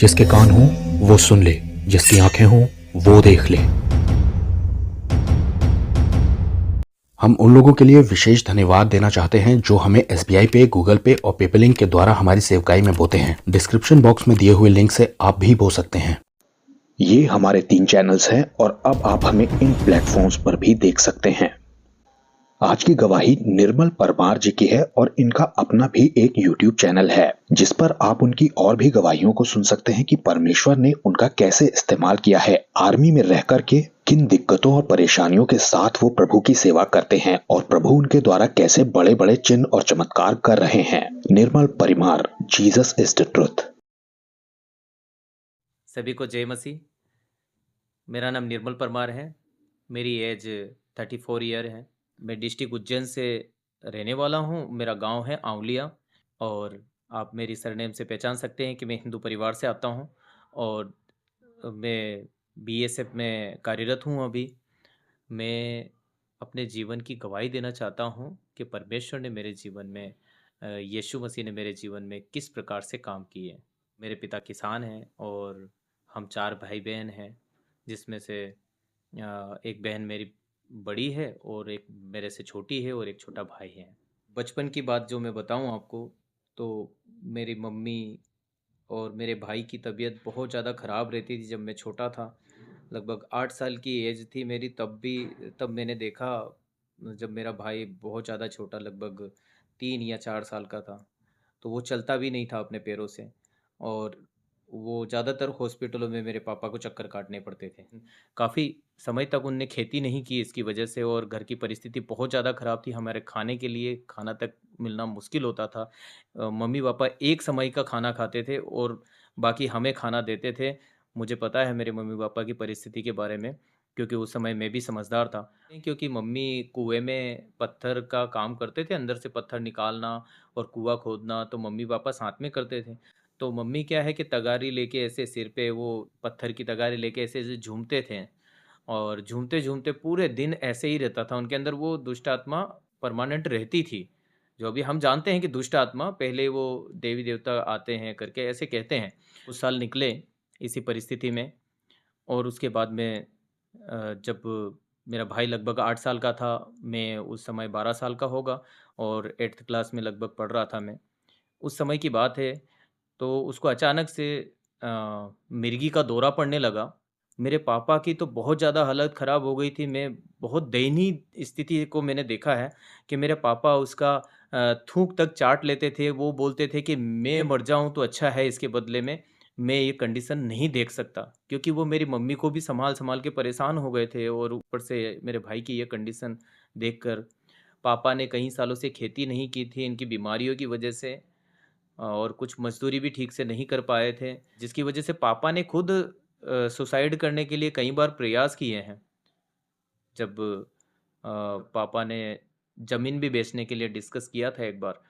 जिसके कान हों वो सुन ले, जिसकी आंखें हों वो देख ले। हम उन लोगों के लिए विशेष धन्यवाद देना चाहते हैं जो हमें एसबीआई पे, गूगल पे और पेपलिंक के द्वारा हमारी सेवकाई में बोते हैं। डिस्क्रिप्शन बॉक्स में दिए हुए लिंक से आप भी बो सकते हैं। ये हमारे 3 चैनल्स हैं और अब आप हमें इन प्लेटफॉर्म्स पर भी देख सकते हैं। आज की गवाही निर्मल परमार जी की है और इनका अपना भी एक यूट्यूब चैनल है जिस पर आप उनकी और भी गवाहियों को सुन सकते हैं कि परमेश्वर ने उनका कैसे इस्तेमाल किया है। आर्मी में रह करके किन दिक्कतों और परेशानियों के साथ वो प्रभु की सेवा करते हैं और प्रभु उनके द्वारा कैसे बड़े बड़े चिन्ह और चमत्कार कर रहे हैं। Nirmal Parmar, Jesus is the truth. सभी को जय मसीह। मेरा नाम निर्मल परमार है। मेरी एज 34 ईयर है। मैं डिस्ट्रिक्ट उज्जैन से रहने वाला हूँ। मेरा गांव है आंवलिया और आप मेरी सरनेम से पहचान सकते हैं कि मैं हिंदू परिवार से आता हूँ और मैं बीएसएफ में कार्यरत हूँ अभी। मैं अपने जीवन की गवाही देना चाहता हूँ कि परमेश्वर ने मेरे जीवन में यीशु मसीह ने मेरे जीवन में किस प्रकार से काम किए। मेरे पिता किसान हैं और हम 4 भाई बहन हैं, जिसमें से एक बहन मेरी बड़ी है और एक मेरे से छोटी है और एक छोटा भाई है। बचपन की बात जो मैं बताऊं आपको, तो मेरी मम्मी और मेरे भाई की तबीयत बहुत ज़्यादा ख़राब रहती थी जब मैं छोटा था। लगभग 8 साल की एज थी मेरी तब मैंने देखा जब मेरा भाई बहुत ज़्यादा छोटा, लगभग 3 या 4 साल का था, तो वो चलता भी नहीं था अपने पैरों से और वो ज़्यादातर हॉस्पिटलों में मेरे पापा को चक्कर काटने पड़ते थे। काफ़ी समय तक उनने खेती नहीं की इसकी वजह से और घर की परिस्थिति बहुत ज़्यादा ख़राब थी। हमारे खाने के लिए खाना तक मिलना मुश्किल होता था। मम्मी पापा एक समय का खाना खाते थे और बाकी हमें खाना देते थे। मुझे पता है मेरे मम्मी पापा की परिस्थिति के बारे में, क्योंकि उस समय मैं भी समझदार था। क्योंकि मम्मी कुएँ में पत्थर का काम करते थे, अंदर से पत्थर निकालना और कुआँ खोदना, तो मम्मी पापा साथ में करते थे। तो मम्मी क्या है कि तगारी लेके ऐसे सिर पे वो पत्थर की तगारी लेके ऐसे-ऐसे झूमते थे और झूमते-झूमते पूरे दिन ऐसे ही रहता था। उनके अंदर वो दुष्ट आत्मा परमानेंट रहती थी। जो अभी हम जानते हैं कि दुष्ट आत्मा पहले वो देवी-देवता आते हैं करके ऐसे कहते हैं। कुछ साल निकले इसी परिस्थिति में और उसके बाद में जब मेरा भाई लगभग 8 साल का था, मैं उस समय 12 साल का होगा और 8th क्लास में लगभग पढ़ रहा था मैं। उस समय की बात है, तो उसको अचानक से मिर्गी का दौरा पड़ने लगा। मेरे पापा की तो बहुत ज़्यादा हालत ख़राब हो गई थी। मैं बहुत दयनीय स्थिति को मैंने देखा है कि मेरे पापा उसका थूक तक चाट लेते थे। वो बोलते थे कि मैं मर जाऊँ तो अच्छा है, इसके बदले में मैं ये कंडीशन नहीं देख सकता। क्योंकि वो मेरी मम्मी को भी सँभाल-सँभाल के परेशान हो गए थे और ऊपर से मेरे भाई की ये कंडीशन देखकर पापा ने कई सालों से खेती नहीं की थी इनकी बीमारियों की वजह से और कुछ मज़दूरी भी ठीक से नहीं कर पाए थे, जिसकी वजह से पापा ने खुद सुसाइड करने के लिए कई बार प्रयास किए हैं। जब पापा ने ज़मीन भी बेचने के लिए डिस्कस किया था एक बार,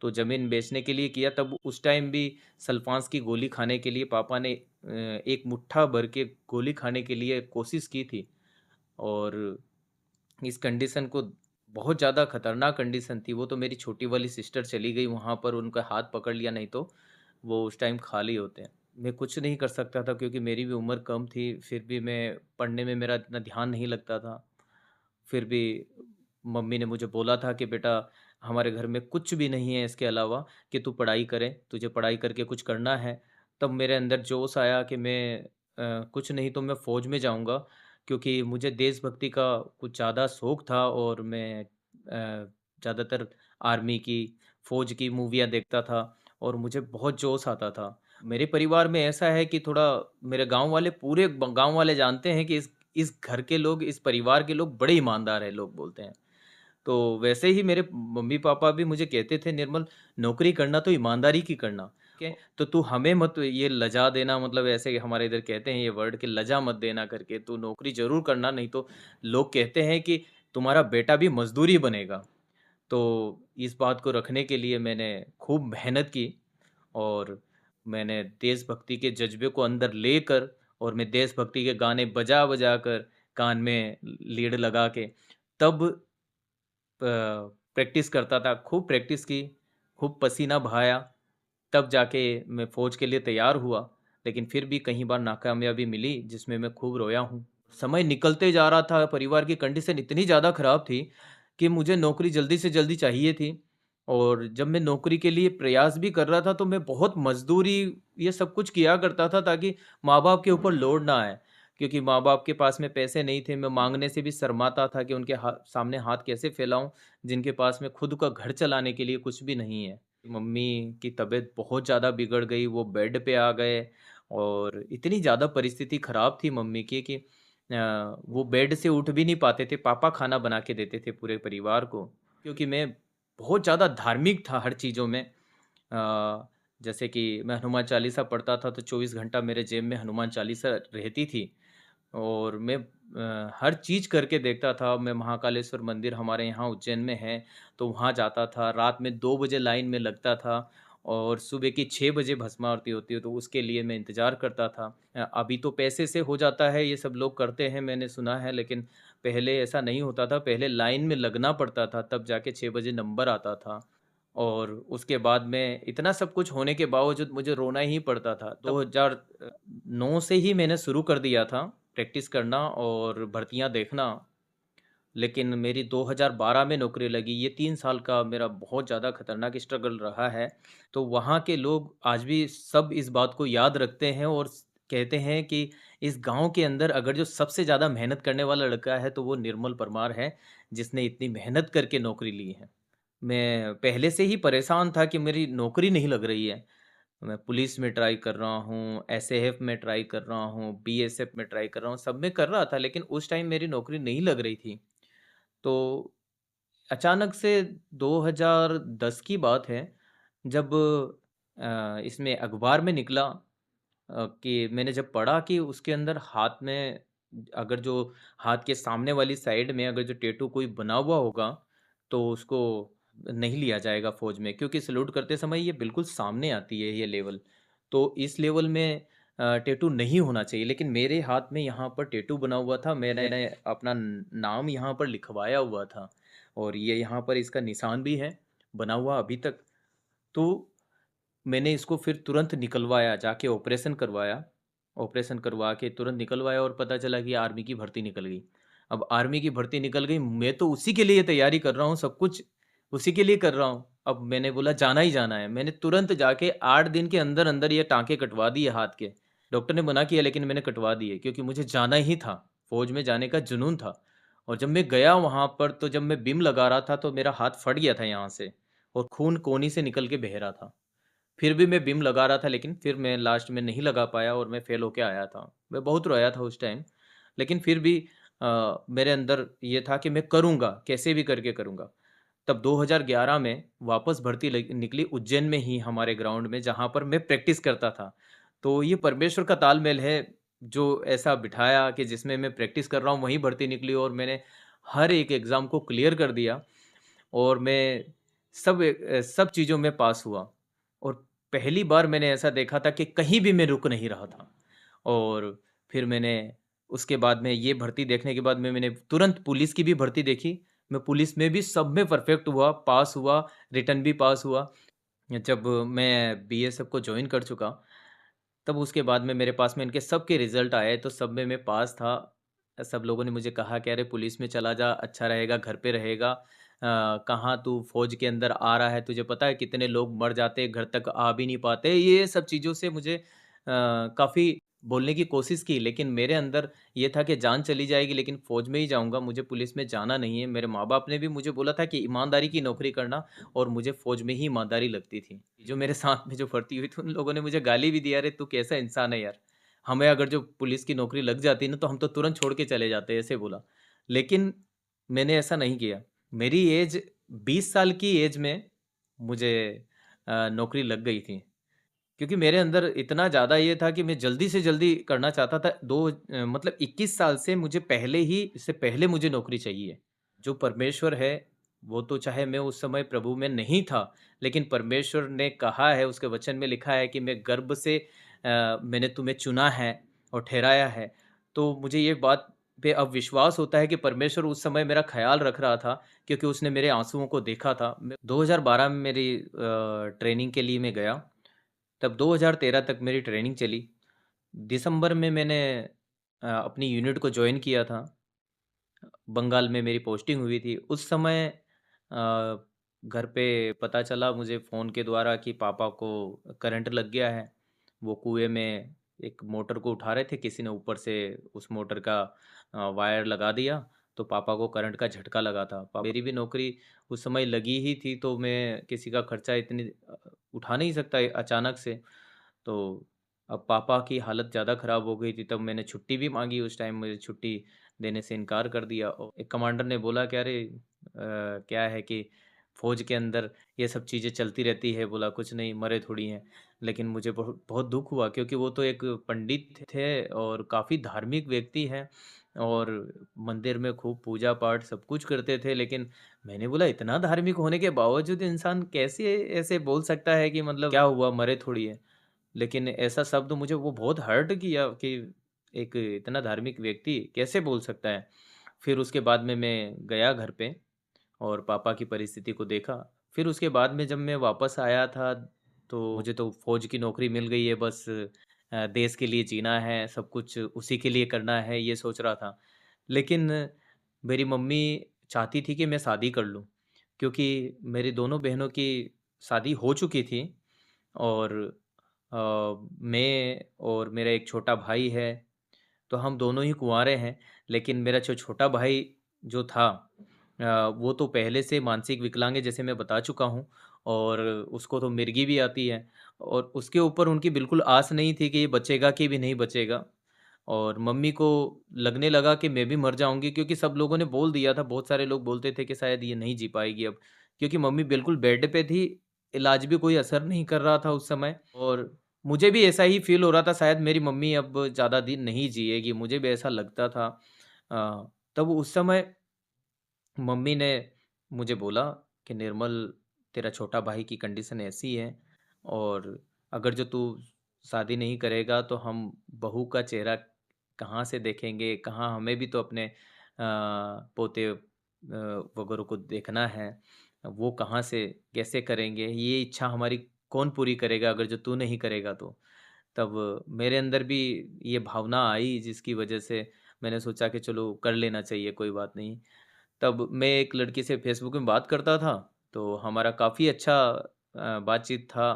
तो ज़मीन बेचने के लिए किया तब उस टाइम भी सल्फ़ास की गोली खाने के लिए पापा ने एक मुट्ठा भर के गोली खाने के लिए कोशिश की थी और इस कंडीशन को बहुत ज़्यादा खतरनाक कंडीशन थी। वो तो मेरी छोटी वाली सिस्टर चली गई वहाँ पर, उनका हाथ पकड़ लिया, नहीं तो वो उस टाइम खाली होते हैं। मैं कुछ नहीं कर सकता था क्योंकि मेरी भी उम्र कम थी, फिर भी मैं पढ़ने में मेरा इतना ध्यान नहीं लगता था। फिर भी मम्मी ने मुझे बोला था कि बेटा हमारे घर में कुछ भी नहीं है इसके अलावा कि तू पढ़ाई करे, तुझे पढ़ाई करके कुछ करना है। तब मेरे अंदर जोश आया कि मैं कुछ नहीं तो मैं फ़ौज में जाऊँगा, क्योंकि मुझे देशभक्ति का कुछ ज़्यादा शौक था और मैं ज़्यादातर आर्मी की, फ़ौज की मूवियाँ देखता था और मुझे बहुत जोश आता था। मेरे परिवार में ऐसा है कि थोड़ा मेरे गाँव वाले पूरे ब गाँव वाले जानते हैं कि इस घर के लोग, इस परिवार के लोग बड़े ईमानदार हैं, लोग बोलते हैं। तो वैसे ही मेरे मम्मी-पापा भी मुझे कहते थे, निर्मल नौकरी करना तो ईमानदारी की करना, ठीक है? तो तू हमें मत ये लजा देना, मतलब ऐसे हमारे इधर कहते हैं ये वर्ड कि लजा मत देना करके, तू नौकरी ज़रूर करना, नहीं तो लोग कहते हैं कि तुम्हारा बेटा भी मज़दूर ही बनेगा। तो इस बात को रखने के लिए मैंने खूब मेहनत की और मैंने देशभक्ति के जज़्बे को अंदर लेकर और मैं देशभक्ति के गाने बजा-बजा कर कान में लीड लगा के तब प्रैक्टिस करता था, खूब प्रैक्टिस की, खूब पसीना बहाया, तब जाके मैं फ़ौज के लिए तैयार हुआ। लेकिन फिर भी कई बार नाकामयाबी मिली जिसमें मैं खूब रोया हूँ। समय निकलते जा रहा था, परिवार की कंडीशन इतनी ज़्यादा ख़राब थी कि मुझे नौकरी जल्दी से जल्दी चाहिए थी और जब मैं नौकरी के लिए प्रयास भी कर रहा था तो मैं बहुत मज़दूरी ये सब कुछ किया करता था ताकि माँ-बाप के ऊपर लोड ना आए। क्योंकि माँ-बाप के पास में पैसे नहीं थे, मैं माँगने से भी शर्माता था कि उनके सामने हाथ कैसे फैलाऊँ, जिनके पास में खुद का घर चलाने के लिए कुछ भी नहीं है। मम्मी की तबीयत बहुत ज़्यादा बिगड़ गई, वो बेड पे आ गए और इतनी ज़्यादा परिस्थिति ख़राब थी मम्मी की कि वो बेड से उठ भी नहीं पाते थे, पापा खाना बना के देते थे पूरे परिवार को। क्योंकि मैं बहुत ज़्यादा धार्मिक था हर चीज़ों में। जैसे कि मैं हनुमान चालीसा पढ़ता था तो 24 घंटा मेरे जेब में हनुमान चालीसा रहती थी और मैं हर चीज़ करके देखता था। मैं महाकालेश्वर मंदिर हमारे यहाँ उज्जैन में है, तो वहाँ जाता था, रात में 2 बजे लाइन में लगता था और सुबह की 6 बजे भस्म आरती होती है, तो उसके लिए मैं इंतज़ार करता था। अभी तो पैसे से हो जाता है, ये सब लोग करते हैं मैंने सुना है, लेकिन पहले ऐसा नहीं होता था, पहले लाइन में लगना पड़ता था, तब जाके 6 बजे नंबर आता था। और उसके बाद में इतना सब कुछ होने के बावजूद मुझे रोना ही पड़ता था। 2009 से ही मैंने शुरू कर दिया था प्रैक्टिस करना और भर्तियाँ देखना, लेकिन मेरी 2012 में नौकरी लगी। ये 3 साल का मेरा बहुत ज़्यादा खतरनाक स्ट्रगल रहा है। तो वहाँ के लोग आज भी सब इस बात को याद रखते हैं और कहते हैं कि इस गाँव के अंदर अगर जो सबसे ज़्यादा मेहनत करने वाला लड़का है, तो वो निर्मल परमार है, जिसने इतनी मेहनत करके नौकरी ली है। मैं पहले से ही परेशान था कि मेरी नौकरी नहीं लग रही है। मैं पुलिस में ट्राई कर रहा हूँ, एसएएफ में ट्राई कर रहा हूँ, बीएसएफ में ट्राई कर रहा हूँ, सब में कर रहा था, लेकिन उस टाइम मेरी नौकरी नहीं लग रही थी। तो अचानक से 2010 की बात है, जब इसमें अखबार में निकला कि मैंने जब पढ़ा कि उसके अंदर हाथ में अगर जो हाथ के सामने वाली साइड में अगर जो टैटू कोई बना हुआ होगा, तो उसको नहीं लिया जाएगा फ़ौज में, क्योंकि सैल्यूट करते समय ये बिल्कुल सामने आती है ये लेवल। तो इस लेवल में टैटू नहीं होना चाहिए, लेकिन मेरे हाथ में यहाँ पर टैटू बना हुआ था, मैंने अपना नाम यहाँ पर लिखवाया हुआ था और ये यहाँ पर इसका निशान भी है, बना हुआ अभी तक। तो मैंने इसको फिर तुरंत निकलवाया, जाके ऑपरेशन करवाया। ऑपरेशन करवा के तुरंत निकलवाया और पता चला कि आर्मी की भर्ती निकल गई। अब आर्मी की भर्ती निकल गई, मैं तो उसी के लिए तैयारी कर रहा हूँ, सब कुछ उसी के लिए कर रहा हूँ। अब मैंने बोला जाना ही जाना है। मैंने तुरंत जाके 8 दिन के अंदर-अंदर ये टाँके कटवा दिए हाथ के। डॉक्टर ने मना किया लेकिन मैंने कटवा दिए क्योंकि मुझे जाना ही था। फ़ौज में जाने का जुनून था। और जब मैं गया वहाँ पर तो जब मैं बिम लगा रहा था तो मेरा हाथ फट गया था यहाँ से और खून कोहनी से निकल के बह रहा था। फिर भी मैं बिम लगा रहा था, लेकिन फिर मैं लास्ट में नहीं लगा पाया और मैं फ़ेल होके आया था। मैं बहुत रोया था उस टाइम, लेकिन फिर भी मेरे अंदर ये था कि मैं करूँगा, कैसे भी करके करूँगा। तब 2011 में वापस भर्ती निकली उज्जैन में ही हमारे ग्राउंड में, जहाँ पर मैं प्रैक्टिस करता था। तो ये परमेश्वर का तालमेल है, जो ऐसा बिठाया कि जिसमें मैं प्रैक्टिस कर रहा हूँ, वहीं भर्ती निकली और मैंने हर एक एग्ज़ाम को क्लियर कर दिया और मैं सब चीज़ों में पास हुआ। और पहली बार मैंने ऐसा देखा था कि कहीं भी मैं रुक नहीं रहा था। और फिर मैंने उसके बाद में ये भर्ती देखने के बाद में मैंने तुरंत पुलिस की भी भर्ती देखी। मैं पुलिस में भी सब में परफ़ेक्ट हुआ, पास हुआ, रिटन भी पास हुआ। जब मैं बीएसएफ को जॉइन कर चुका, तब उसके बाद में मेरे पास में इनके सबके रिज़ल्ट आए, तो सब में मैं पास था। सब लोगों ने मुझे कहा कि अरे पुलिस में चला जा, अच्छा रहेगा, घर पे रहेगा। कहाँ तू फ़ौज के अंदर आ रहा है, तुझे पता है कितने लोग मर जाते, घर तक आ भी नहीं पाते। ये सब चीज़ों से मुझे काफ़ी बोलने की कोशिश की, लेकिन मेरे अंदर ये था कि जान चली जाएगी लेकिन फ़ौज में ही जाऊँगा, मुझे पुलिस में जाना नहीं है। मेरे माँ-बाप ने भी मुझे बोला था कि ईमानदारी की नौकरी करना और मुझे फ़ौज में ही ईमानदारी लगती थी। जो मेरे साथ में जो भर्ती हुई थी, उन लोगों ने मुझे गाली भी दी, "अरे! तू कैसा इंसान है यार? हमें अगर जो पुलिस की नौकरी लग जाती ना, तो हम तो तुरंत छोड़ के चले जाते।" ऐसे बोला। लेकिन मैंने ऐसा नहीं किया। मेरी ऐज 20 साल की ऐज में मुझे नौकरी लग गई थी। क्योंकि मेरे अंदर इतना ज़्यादा ये था कि मैं जल्दी से जल्दी करना चाहता था। मतलब 21 साल से मुझे पहले ही इससे पहले मुझे नौकरी चाहिए। जो परमेश्वर है, वो तो चाहे मैं उस समय प्रभु में नहीं था, लेकिन परमेश्वर ने कहा है, उसके वचन में लिखा है कि मैं गर्भ से मैंने तुम्हें चुना है और ठहराया है। तो मुझे ये बात पे अब विश्वास होता है कि परमेश्वर उस समय मेरा ख़्याल रख रहा था, क्योंकि उसने मेरे आँसुओं को देखा था। 2012 में मेरी ट्रेनिंग के लिए मैं गया। तब 2013 तक मेरी ट्रेनिंग चली दिसंबर में मैंने अपनी यूनिट को जॉइन किया था। बंगाल में मेरी पोस्टिंग हुई थी। उस समय घर पे पता चला मुझे फ़ोन के द्वारा कि पापा को करंट लग गया है। वो कुएँ में एक मोटर को उठा रहे थे, किसी ने ऊपर से उस मोटर का वायर लगा दिया, तो पापा को करंट का झटका लगा था। मेरी भी नौकरी उस समय लगी ही थी, तो मैं किसी का खर्चा इतनी उठा नहीं सकता अचानक से। तो अब पापा की हालत ज़्यादा ख़राब हो गई थी, तब मैंने छुट्टी भी माँगी। उस टाइम मुझे छुट्टी देने से इनकार कर दिया और एक कमांडर ने बोला कि अरे क्या है कि फ़ौज के अंदर ये सब चीज़ें चलती रहती है। बोला कुछ नहीं, मरे थोड़ी हैं। लेकिन मुझे बहुत बहुत दुःख हुआ, क्योंकि वो तो एक पंडित थे और काफ़ी धार्मिक व्यक्ति हैं और मंदिर में खूब पूजा-पाठ सब कुछ करते थे। लेकिन मैंने बोला, इतना धार्मिक होने के बावजूद इंसान कैसे ऐसे बोल सकता है कि मतलब क्या हुआ, मरे थोड़ी हैं। लेकिन ऐसा शब्द मुझे वो बहुत हर्ट किया कि एक इतना धार्मिक व्यक्ति कैसे बोल सकता है। फिर उसके बाद में मैं गया घर पे और पापा की परिस्थिति को देखा। फिर उसके बाद में जब मैं वापस आया था, तो मुझे तो फ़ौज की नौकरी मिल गई है, बस देश के लिए जीना है, सब कुछ उसी के लिए करना है, ये सोच रहा था। लेकिन मेरी मम्मी चाहती थी कि मैं शादी कर लूँ, क्योंकि मेरी दोनों बहनों की शादी हो चुकी थी और मैं और मेरा एक छोटा भाई है, तो हम दोनों ही कुँवारे हैं। लेकिन मेरा जो छोटा भाई जो था, वो तो पहले से मानसिक विकलांग है, जैसे मैं बता चुका हूँ, और उसको तो मिर्गी भी आती है और उसके ऊपर उनकी बिल्कुल आस नहीं थी कि ये बचेगा कि भी नहीं बचेगा। और मम्मी को लगने लगा कि मैं भी मर जाऊँगी, क्योंकि सब लोगों ने बोल दिया था, बहुत सारे लोग बोलते थे कि शायद ये नहीं जी पाएगी अब। क्योंकि मम्मी बिल्कुल बेड पे थी, इलाज भी कोई असर नहीं कर रहा था उस समय और मुझे भी ऐसा ही फ़ील हो रहा था, शायद मेरी मम्मी अब ज़्यादा दिन नहीं जिएगी, मुझे भी ऐसा लगता था। तब उस समय मम्मी ने मुझे बोला कि निर्मल, तेरा छोटा भाई की कंडीशन ऐसी है और अगर जो तू शादी नहीं करेगा तो हम बहू का चेहरा कहाँ से देखेंगे, कहाँ, हमें भी तो अपने पोते वगैरह को देखना है, वो कहाँ से कैसे करेंगे, ये इच्छा हमारी कौन पूरी करेगा अगर जो तू नहीं करेगा तो। तब मेरे अंदर भी ये भावना आई, जिसकी वजह से मैंने सोचा कि चलो कर लेना चाहिए, कोई बात नहीं। तब मैं एक लड़की से फ़ेसबुक में बात करता था, तो हमारा काफ़ी अच्छा बातचीत था।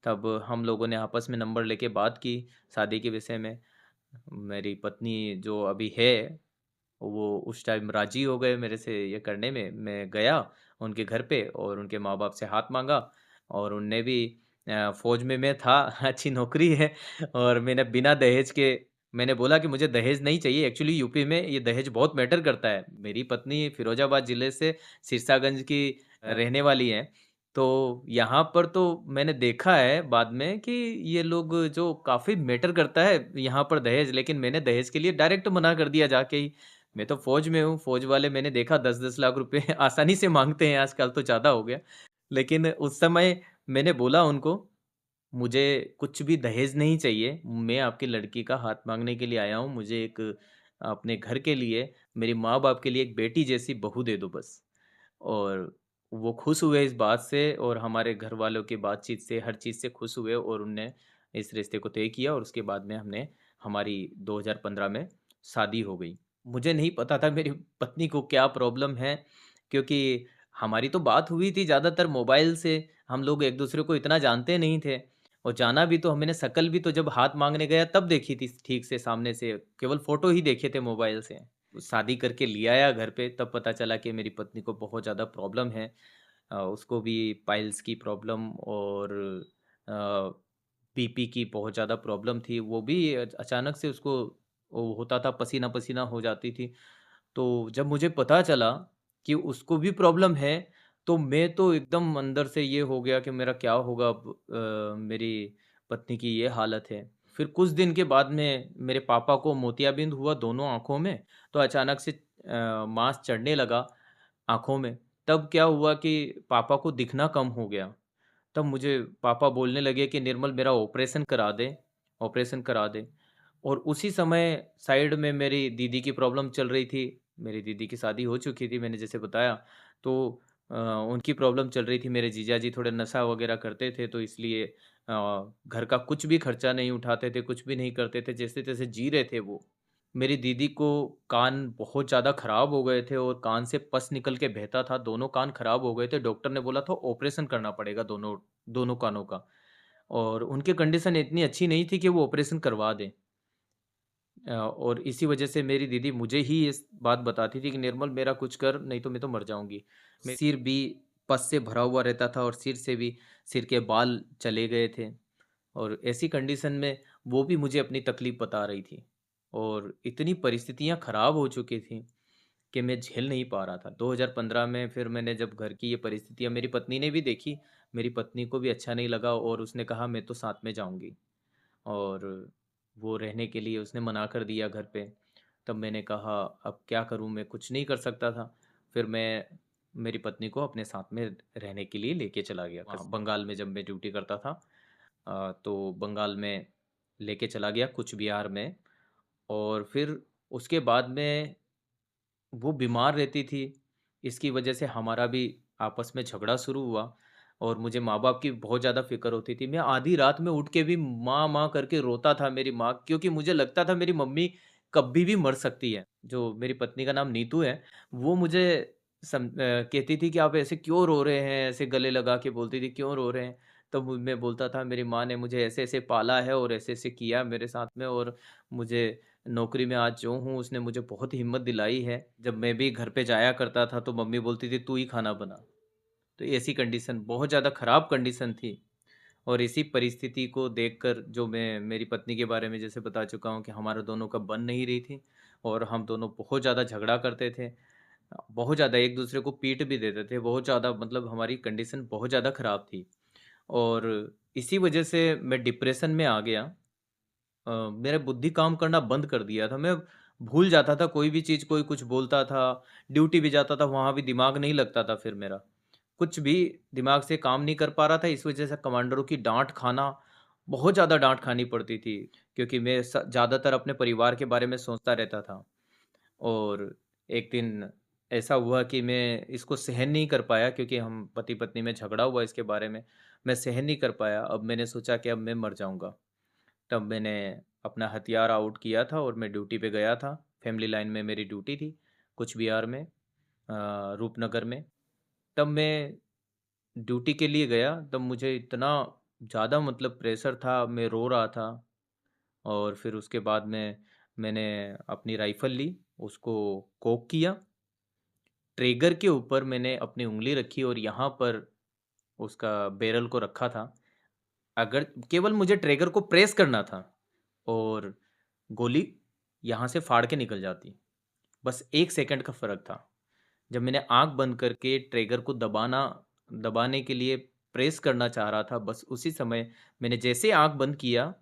तब हम लोगों ने आपस में नंबर लेके बात की शादी के विषय में। मेरी पत्नी जो अभी है, वो उस टाइम राज़ी हो गए मेरे से ये करने में। मैं गया उनके घर पे और उनके माँ-बाप से हाथ माँगा और उनने भी फ़ौज में मैं था, अच्छी नौकरी है और मैंने बिना दहेज के मैंने बोला कि मुझे दहेज नहीं चाहिए। एक्चुअली यूपी में ये दहेज बहुत मैटर करता है। मेरी पत्नी फ़िरोज़ाबाद ज़िले से सिरसागंज की रहने वाली हैं। तो यहाँ पर तो मैंने देखा है बाद में कि ये लोग जो काफ़ी मैटर करता है यहाँ पर दहेज, लेकिन मैंने दहेज के लिए डायरेक्ट मना कर दिया जाके ही। मैं तो फ़ौज में हूँ, फ़ौज वाले मैंने देखा 10-10 लाख रुपए आसानी से माँगते हैं, आजकल तो ज़्यादा हो गया। लेकिन उस समय मैंने बोला उनको, मुझे कुछ भी दहेज नहीं चाहिए, मैं आपकी लड़की का हाथ माँगने के लिए आया हूँ, मुझे एक अपने घर के लिए, मेरे माँ-बाप के लिए एक बेटी जैसी बहू दे दो बस। और वो खुश हुए इस बात से और हमारे घरवालों की बातचीत से, हर चीज़ से खुश हुए और उनने इस रिश्ते को तय किया और उसके बाद में हमने हमारी 2015 में शादी हो गई। मुझे नहीं पता था मेरी पत्नी को क्या प्रॉब्लम है, क्योंकि हमारी तो बात हुई थी ज़्यादातर मोबाइल से, हम लोग एक-दूसरे को इतना जानते नहीं थे और जाना भी तो मैंने शक्ल भी तो जब हाथ माँगने गया तब देखी थी ठीक से सामने से, केवल फ़ोटो ही देखे थे मोबाइल से। शादी करके ले आया घर पे, तब पता चला कि मेरी पत्नी को बहुत ज़्यादा प्रॉब्लम है। उसको भी पाइल्स की प्रॉब्लम और अ, बीपी की बहुत ज़्यादा प्रॉब्लम थी। वो भी अचानक से उसको वो होता था, पसीना-पसीना हो जाती थी। तो जब मुझे पता चला कि उसको भी प्रॉब्लम है, तो मैं तो एकदम अंदर से ये हो गया कि मेरा क्या होगा अब, मेरी पत्नी की ये हालत है। फिर कुछ दिन के बाद में मेरे पापा को मोतियाबिंद हुआ दोनों आँखों में, तो अचानक से मांस चढ़ने लगा आँखों में। तब क्या हुआ कि पापा को दिखना कम हो गया। तब मुझे पापा बोलने लगे कि निर्मल, मेरा ऑपरेशन करा दे, ऑपरेशन करा दे। और उसी समय साइड में मेरी दीदी की प्रॉब्लम चल रही थी। मेरी दीदी की शादी हो चुकी थी, मैंने जैसे बताया। तो उनकी प्रॉब्लम चल रही थी। मेरे जीजाजी थोड़े नशा वगैरह करते थे, तो इसलिए घर का कुछ भी खर्चा नहीं उठाते थे, कुछ भी नहीं करते थे, जैसे-तैसे जी रहे थे वो। मेरी दीदी को कान बहुत ज़्यादा खराब हो गए थे और कान से पस निकल के बहता था, दोनों कान खराब हो गए थे। डॉक्टर ने बोला था ऑपरेशन करना पड़ेगा दोनों दोनों कानों का, और उनकी कंडीशन इतनी अच्छी नहीं थी कि वो ऑपरेशन करवा दें। और इसी वजह से मेरी दीदी मुझे ही इस बात बताती थी कि निर्मल मेरा कुछ कर, नहीं तो मैं तो मर जाऊँगी। सिर भी पस से भरा हुआ रहता था और सिर के बाल चले गए थे, और ऐसी कंडीशन में वो भी मुझे अपनी तकलीफ़ बता रही थी, और इतनी परिस्थितियाँ ख़राब हो चुकी थी कि मैं झेल नहीं पा रहा था। 2015 में फिर मैंने जब घर की ये परिस्थितियाँ मेरी पत्नी ने भी देखी, मेरी पत्नी को भी अच्छा नहीं लगा और उसने कहा मैं तो साथ में जाऊँगी, और वो रहने के लिए उसने मना कर दिया घर पे। तब मैंने कहा अब क्या करूँ, मैं कुछ नहीं कर सकता था। फिर मैं मेरी पत्नी को अपने साथ में रहने के लिए लेके चला गया। वहाँ बंगाल में जब मैं ड्यूटी करता था, तो बंगाल में लेके चला गया कूच बिहार में, और फिर उसके बाद में वो बीमार रहती थी, इसकी वजह से हमारा भी आपस में झगड़ा शुरू हुआ, और मुझे माँ-बाप की बहुत ज़्यादा फ़िक्र होती थी। मैं आधी रात में उठ के भी माँ, माँ करके रोता था मेरी माँ, क्योंकि मुझे लगता था मेरी मम्मी कभी भी मर सकती है। जो मेरी पत्नी का नाम नीतू है, वो मुझे कहती थी कि आप ऐसे क्यों रो रहे हैं? ऐसे गले लगा के बोलती थी, क्यों रो रहे हैं? तब मैं बोलता था मेरी माँ ने मुझे ऐसे-ऐसे पाला है और ऐसे-ऐसे किया मेरे साथ में, और मुझे नौकरी में आज जो हूँ उसने मुझे बहुत हिम्मत दिलाई है। जब मैं भी घर पे जाया करता था तो मम्मी बोलती थी तू ही खाना बना। तो ऐसी कंडीशन, बहुत ज़्यादा ख़राब कंडीशन थी, और इसी परिस्थिति को देखकर जो मैं मेरी पत्नी के बारे में जैसे बता चुका हूँ कि हमारा दोनों का बन नहीं रही थी, और हम दोनों बहुत ज़्यादा झगड़ा करते थे। बहुत ज़्यादा एक-दूसरे को पीट भी देते थे, बहुत ज़्यादा, मतलब हमारी कंडीशन बहुत ज़्यादा ख़राब थी, और इसी वजह से मैं डिप्रेशन में आ गया। मेरा बुद्धि काम करना बंद कर दिया था। मैं भूल जाता था कोई भी चीज़, कोई कुछ बोलता था, ड्यूटी भी जाता था, वहाँ भी दिमाग नहीं लगता था फिर मेरा। कुछ भी दिमाग से काम नहीं कर पा रहा था, इस वजह से कमांडरों की डाँट खाना, बहुत ज़्यादा डाँट खानी पड़ती थी, क्योंकि मैं ज़्यादातर अपने परिवार के बारे में सोचता रहता था। और एक दिन ऐसा हुआ कि मैं इसको सहन नहीं कर पाया, क्योंकि हम पति-पत्नी में झगड़ा हुआ इसके बारे में, मैं सहन नहीं कर पाया। अब मैंने सोचा कि अब मैं मर जाऊँगा। तब मैंने अपना हथियार आउट किया था और मैं ड्यूटी पे गया था। फैमिली लाइन में मेरी ड्यूटी थी, कूच बिहार में, रूपनगर में। तब मैं ड्यूटी के लिए गया, तब मुझे इतना ज़्यादा, मतलब प्रेशर था, मैं रो रहा था, और फिर उसके बाद में मैंने अपनी राइफ़ल ली, उसको कोक किया, ट्रिगर के ऊपर मैंने अपनी उँगली रखी और यहाँ पर उसका बैरल को रखा था। अगर केवल मुझे ट्रिगर को प्रेस करना था, और गोली यहाँ से फाड़ के निकल जाती। बस 1 सेकंड का फ़र्क था। जब मैंने आँख बंद करके ट्रिगर को दबाने के लिए प्रेस करना चाह रहा था, बस उसी समय मैंने जैसे आँख बंद किया,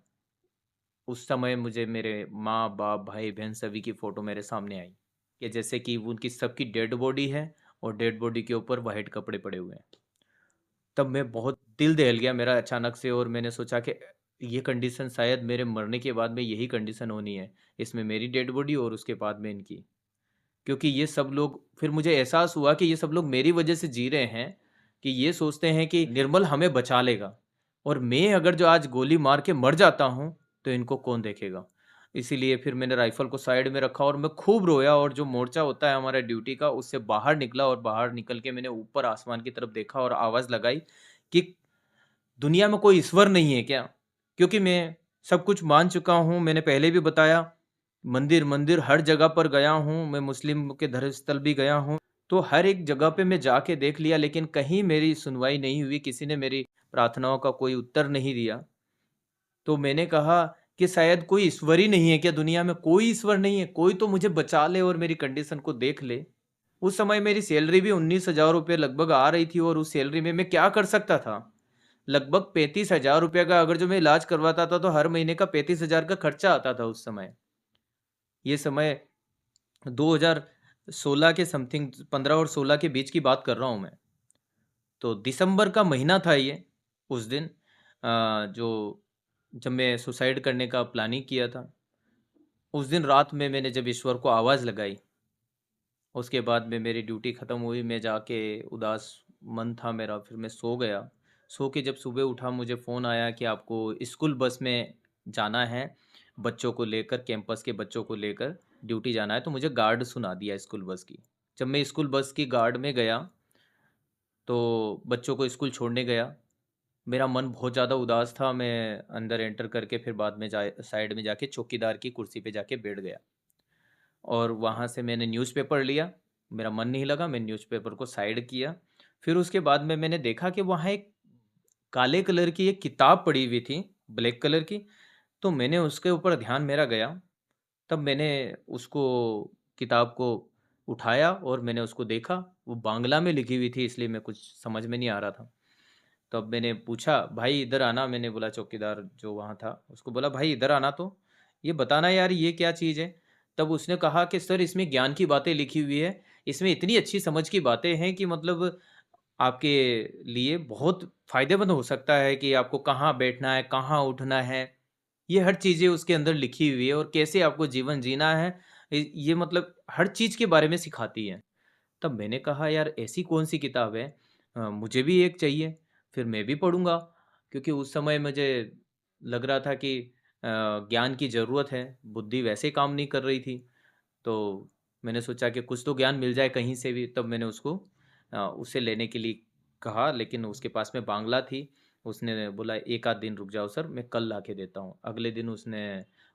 उस समय मुझे मेरे माँ-बाप, भाई-बहन सभी की फ़ोटो मेरे सामने आई, कि जैसे कि वो उनकी सबकी डेड बॉडी है और डेड बॉडी के ऊपर व्हाइट कपड़े पड़े हुए हैं। तब मैं बहुत दिल दहल गया मेरा अचानक से, और मैंने सोचा कि ये कंडीशन शायद मेरे मरने के बाद में यही कंडीशन होनी है। इसमें मेरी डेड बॉडी और उसके बाद में इनकी। क्योंकि ये सब लोग, फिर मुझे एहसास हुआ कि ये सब लोग मेरी वजह से जी रहे हैं, कि ये सोचते हैं कि निर्मल हमें बचा लेगा, और मैं अगर जो आज गोली मार के मर जाता हूँ, तो इनको कौन देखेगा? इसीलिए फिर मैंने राइफ़ल को साइड में रखा और मैं खूब रोया, और जो मोर्चा होता है हमारा ड्यूटी का, उससे बाहर निकला, और बाहर निकल के मैंने ऊपर आसमान की तरफ देखा और आवाज़ लगाई कि दुनिया में कोई ईश्वर नहीं है क्या? क्योंकि मैं सब कुछ मान चुका हूँ, मैंने पहले भी बताया, मंदिर हर जगह पर गया हूँ, मैं मुस्लिम के धर्म स्थल भी गया हूँ, तो हर एक जगह पे मैं जाके देख लिया, लेकिन कहीं मेरी सुनवाई नहीं हुई, किसी ने मेरी प्रार्थनाओं का कोई उत्तर नहीं दिया। तो मैंने कहा कि शायद कोई ईश्वर ही नहीं है क्या दुनिया में? कोई ईश्वर नहीं है, कोई तो मुझे बचा ले और मेरी कंडीशन को देख ले। उस समय मेरी सैलरी भी 19,000 रुपए लगभग आ रही थी, और उस सैलरी में मैं क्या कर सकता था? लगभग 35,000 रुपए का अगर जो मैं इलाज करवाता था, तो हर महीने का 35,000 का खर्चा आता था उस समय। ये समय 2016 के समथिंग, 15 और 16 के बीच की बात कर रहा हूँ मैं। तो दिसंबर का महीना था ये, उस दिन जो जब मैं सुसाइड करने का प्लानिंग किया था। उस दिन रात में मैंने जब ईश्वर को आवाज़ लगाई, उसके बाद में मेरी ड्यूटी ख़त्म हुई, मैं जाके उदास मन था मेरा, फिर मैं सो गया। सो के जब सुबह उठा मुझे फ़ोन आया कि आपको स्कूल बस में जाना है, बच्चों को लेकर, कैंपस के बच्चों को लेकर ड्यूटी जाना है। तो मुझे गार्ड सुना दिया स्कूल बस की। जब मैं स्कूल बस की गार्ड में गया, तो बच्चों को स्कूल छोड़ने गया। मेरा मन बहुत ज़्यादा उदास था। मैं अंदर एंटर करके फिर बाद में जा साइड में जाके चौकीदार की कुर्सी पे जाके बैठ गया और वहाँ से मैंने न्यूज़पेपर लिया। मेरा मन नहीं लगा, मैं न्यूज़पेपर को साइड किया। फिर उसके बाद में मैंने देखा कि वहाँ एक काले कलर की एक किताब पड़ी हुई थी, ब्लैक कलर की। तो मैंने उसके ऊपर ध्यान मेरा गया। तब मैंने उसको किताब को उठाया और मैंने उसको देखा। वो बांग्ला में लिखी हुई थी, इसलिए मैं कुछ समझ में नहीं आ रहा था। तब मैंने पूछा, भाई इधर आना। मैंने बोला, चौकीदार जो वहाँ था उसको बोला, भाई इधर आना, तो ये बताना यार ये क्या चीज़ है। तब उसने कहा कि सर इसमें ज्ञान की बातें लिखी हुई है, इसमें इतनी अच्छी समझ की बातें हैं कि मतलब आपके लिए बहुत फ़ायदेमंद हो सकता है कि आपको कहाँ बैठना है, कहाँ उठना है। ये हर चीज़ें उसके अंदर लिखी हुई है और कैसे आपको जीवन जीना है। ये मतलब हर चीज़ के बारे में सिखाती है। तब मैंने कहा, यार ऐसी कौन-सी किताब है? मुझे भी एक चाहिए, फिर मैं भी पढ़ूँगा। क्योंकि उस समय मुझे लग रहा था कि ज्ञान की ज़रूरत है, बुद्धि वैसे ही काम नहीं कर रही थी। तो मैंने सोचा कि कुछ तो ज्ञान मिल जाए कहीं से भी। तब मैंने उसको उसे लेने के लिए कहा, लेकिन उसके पास में बांग्ला थी। उसने बोला, एक आध दिन रुक जाओ सर, मैं कल ला के देता हूँ। अगले दिन उसने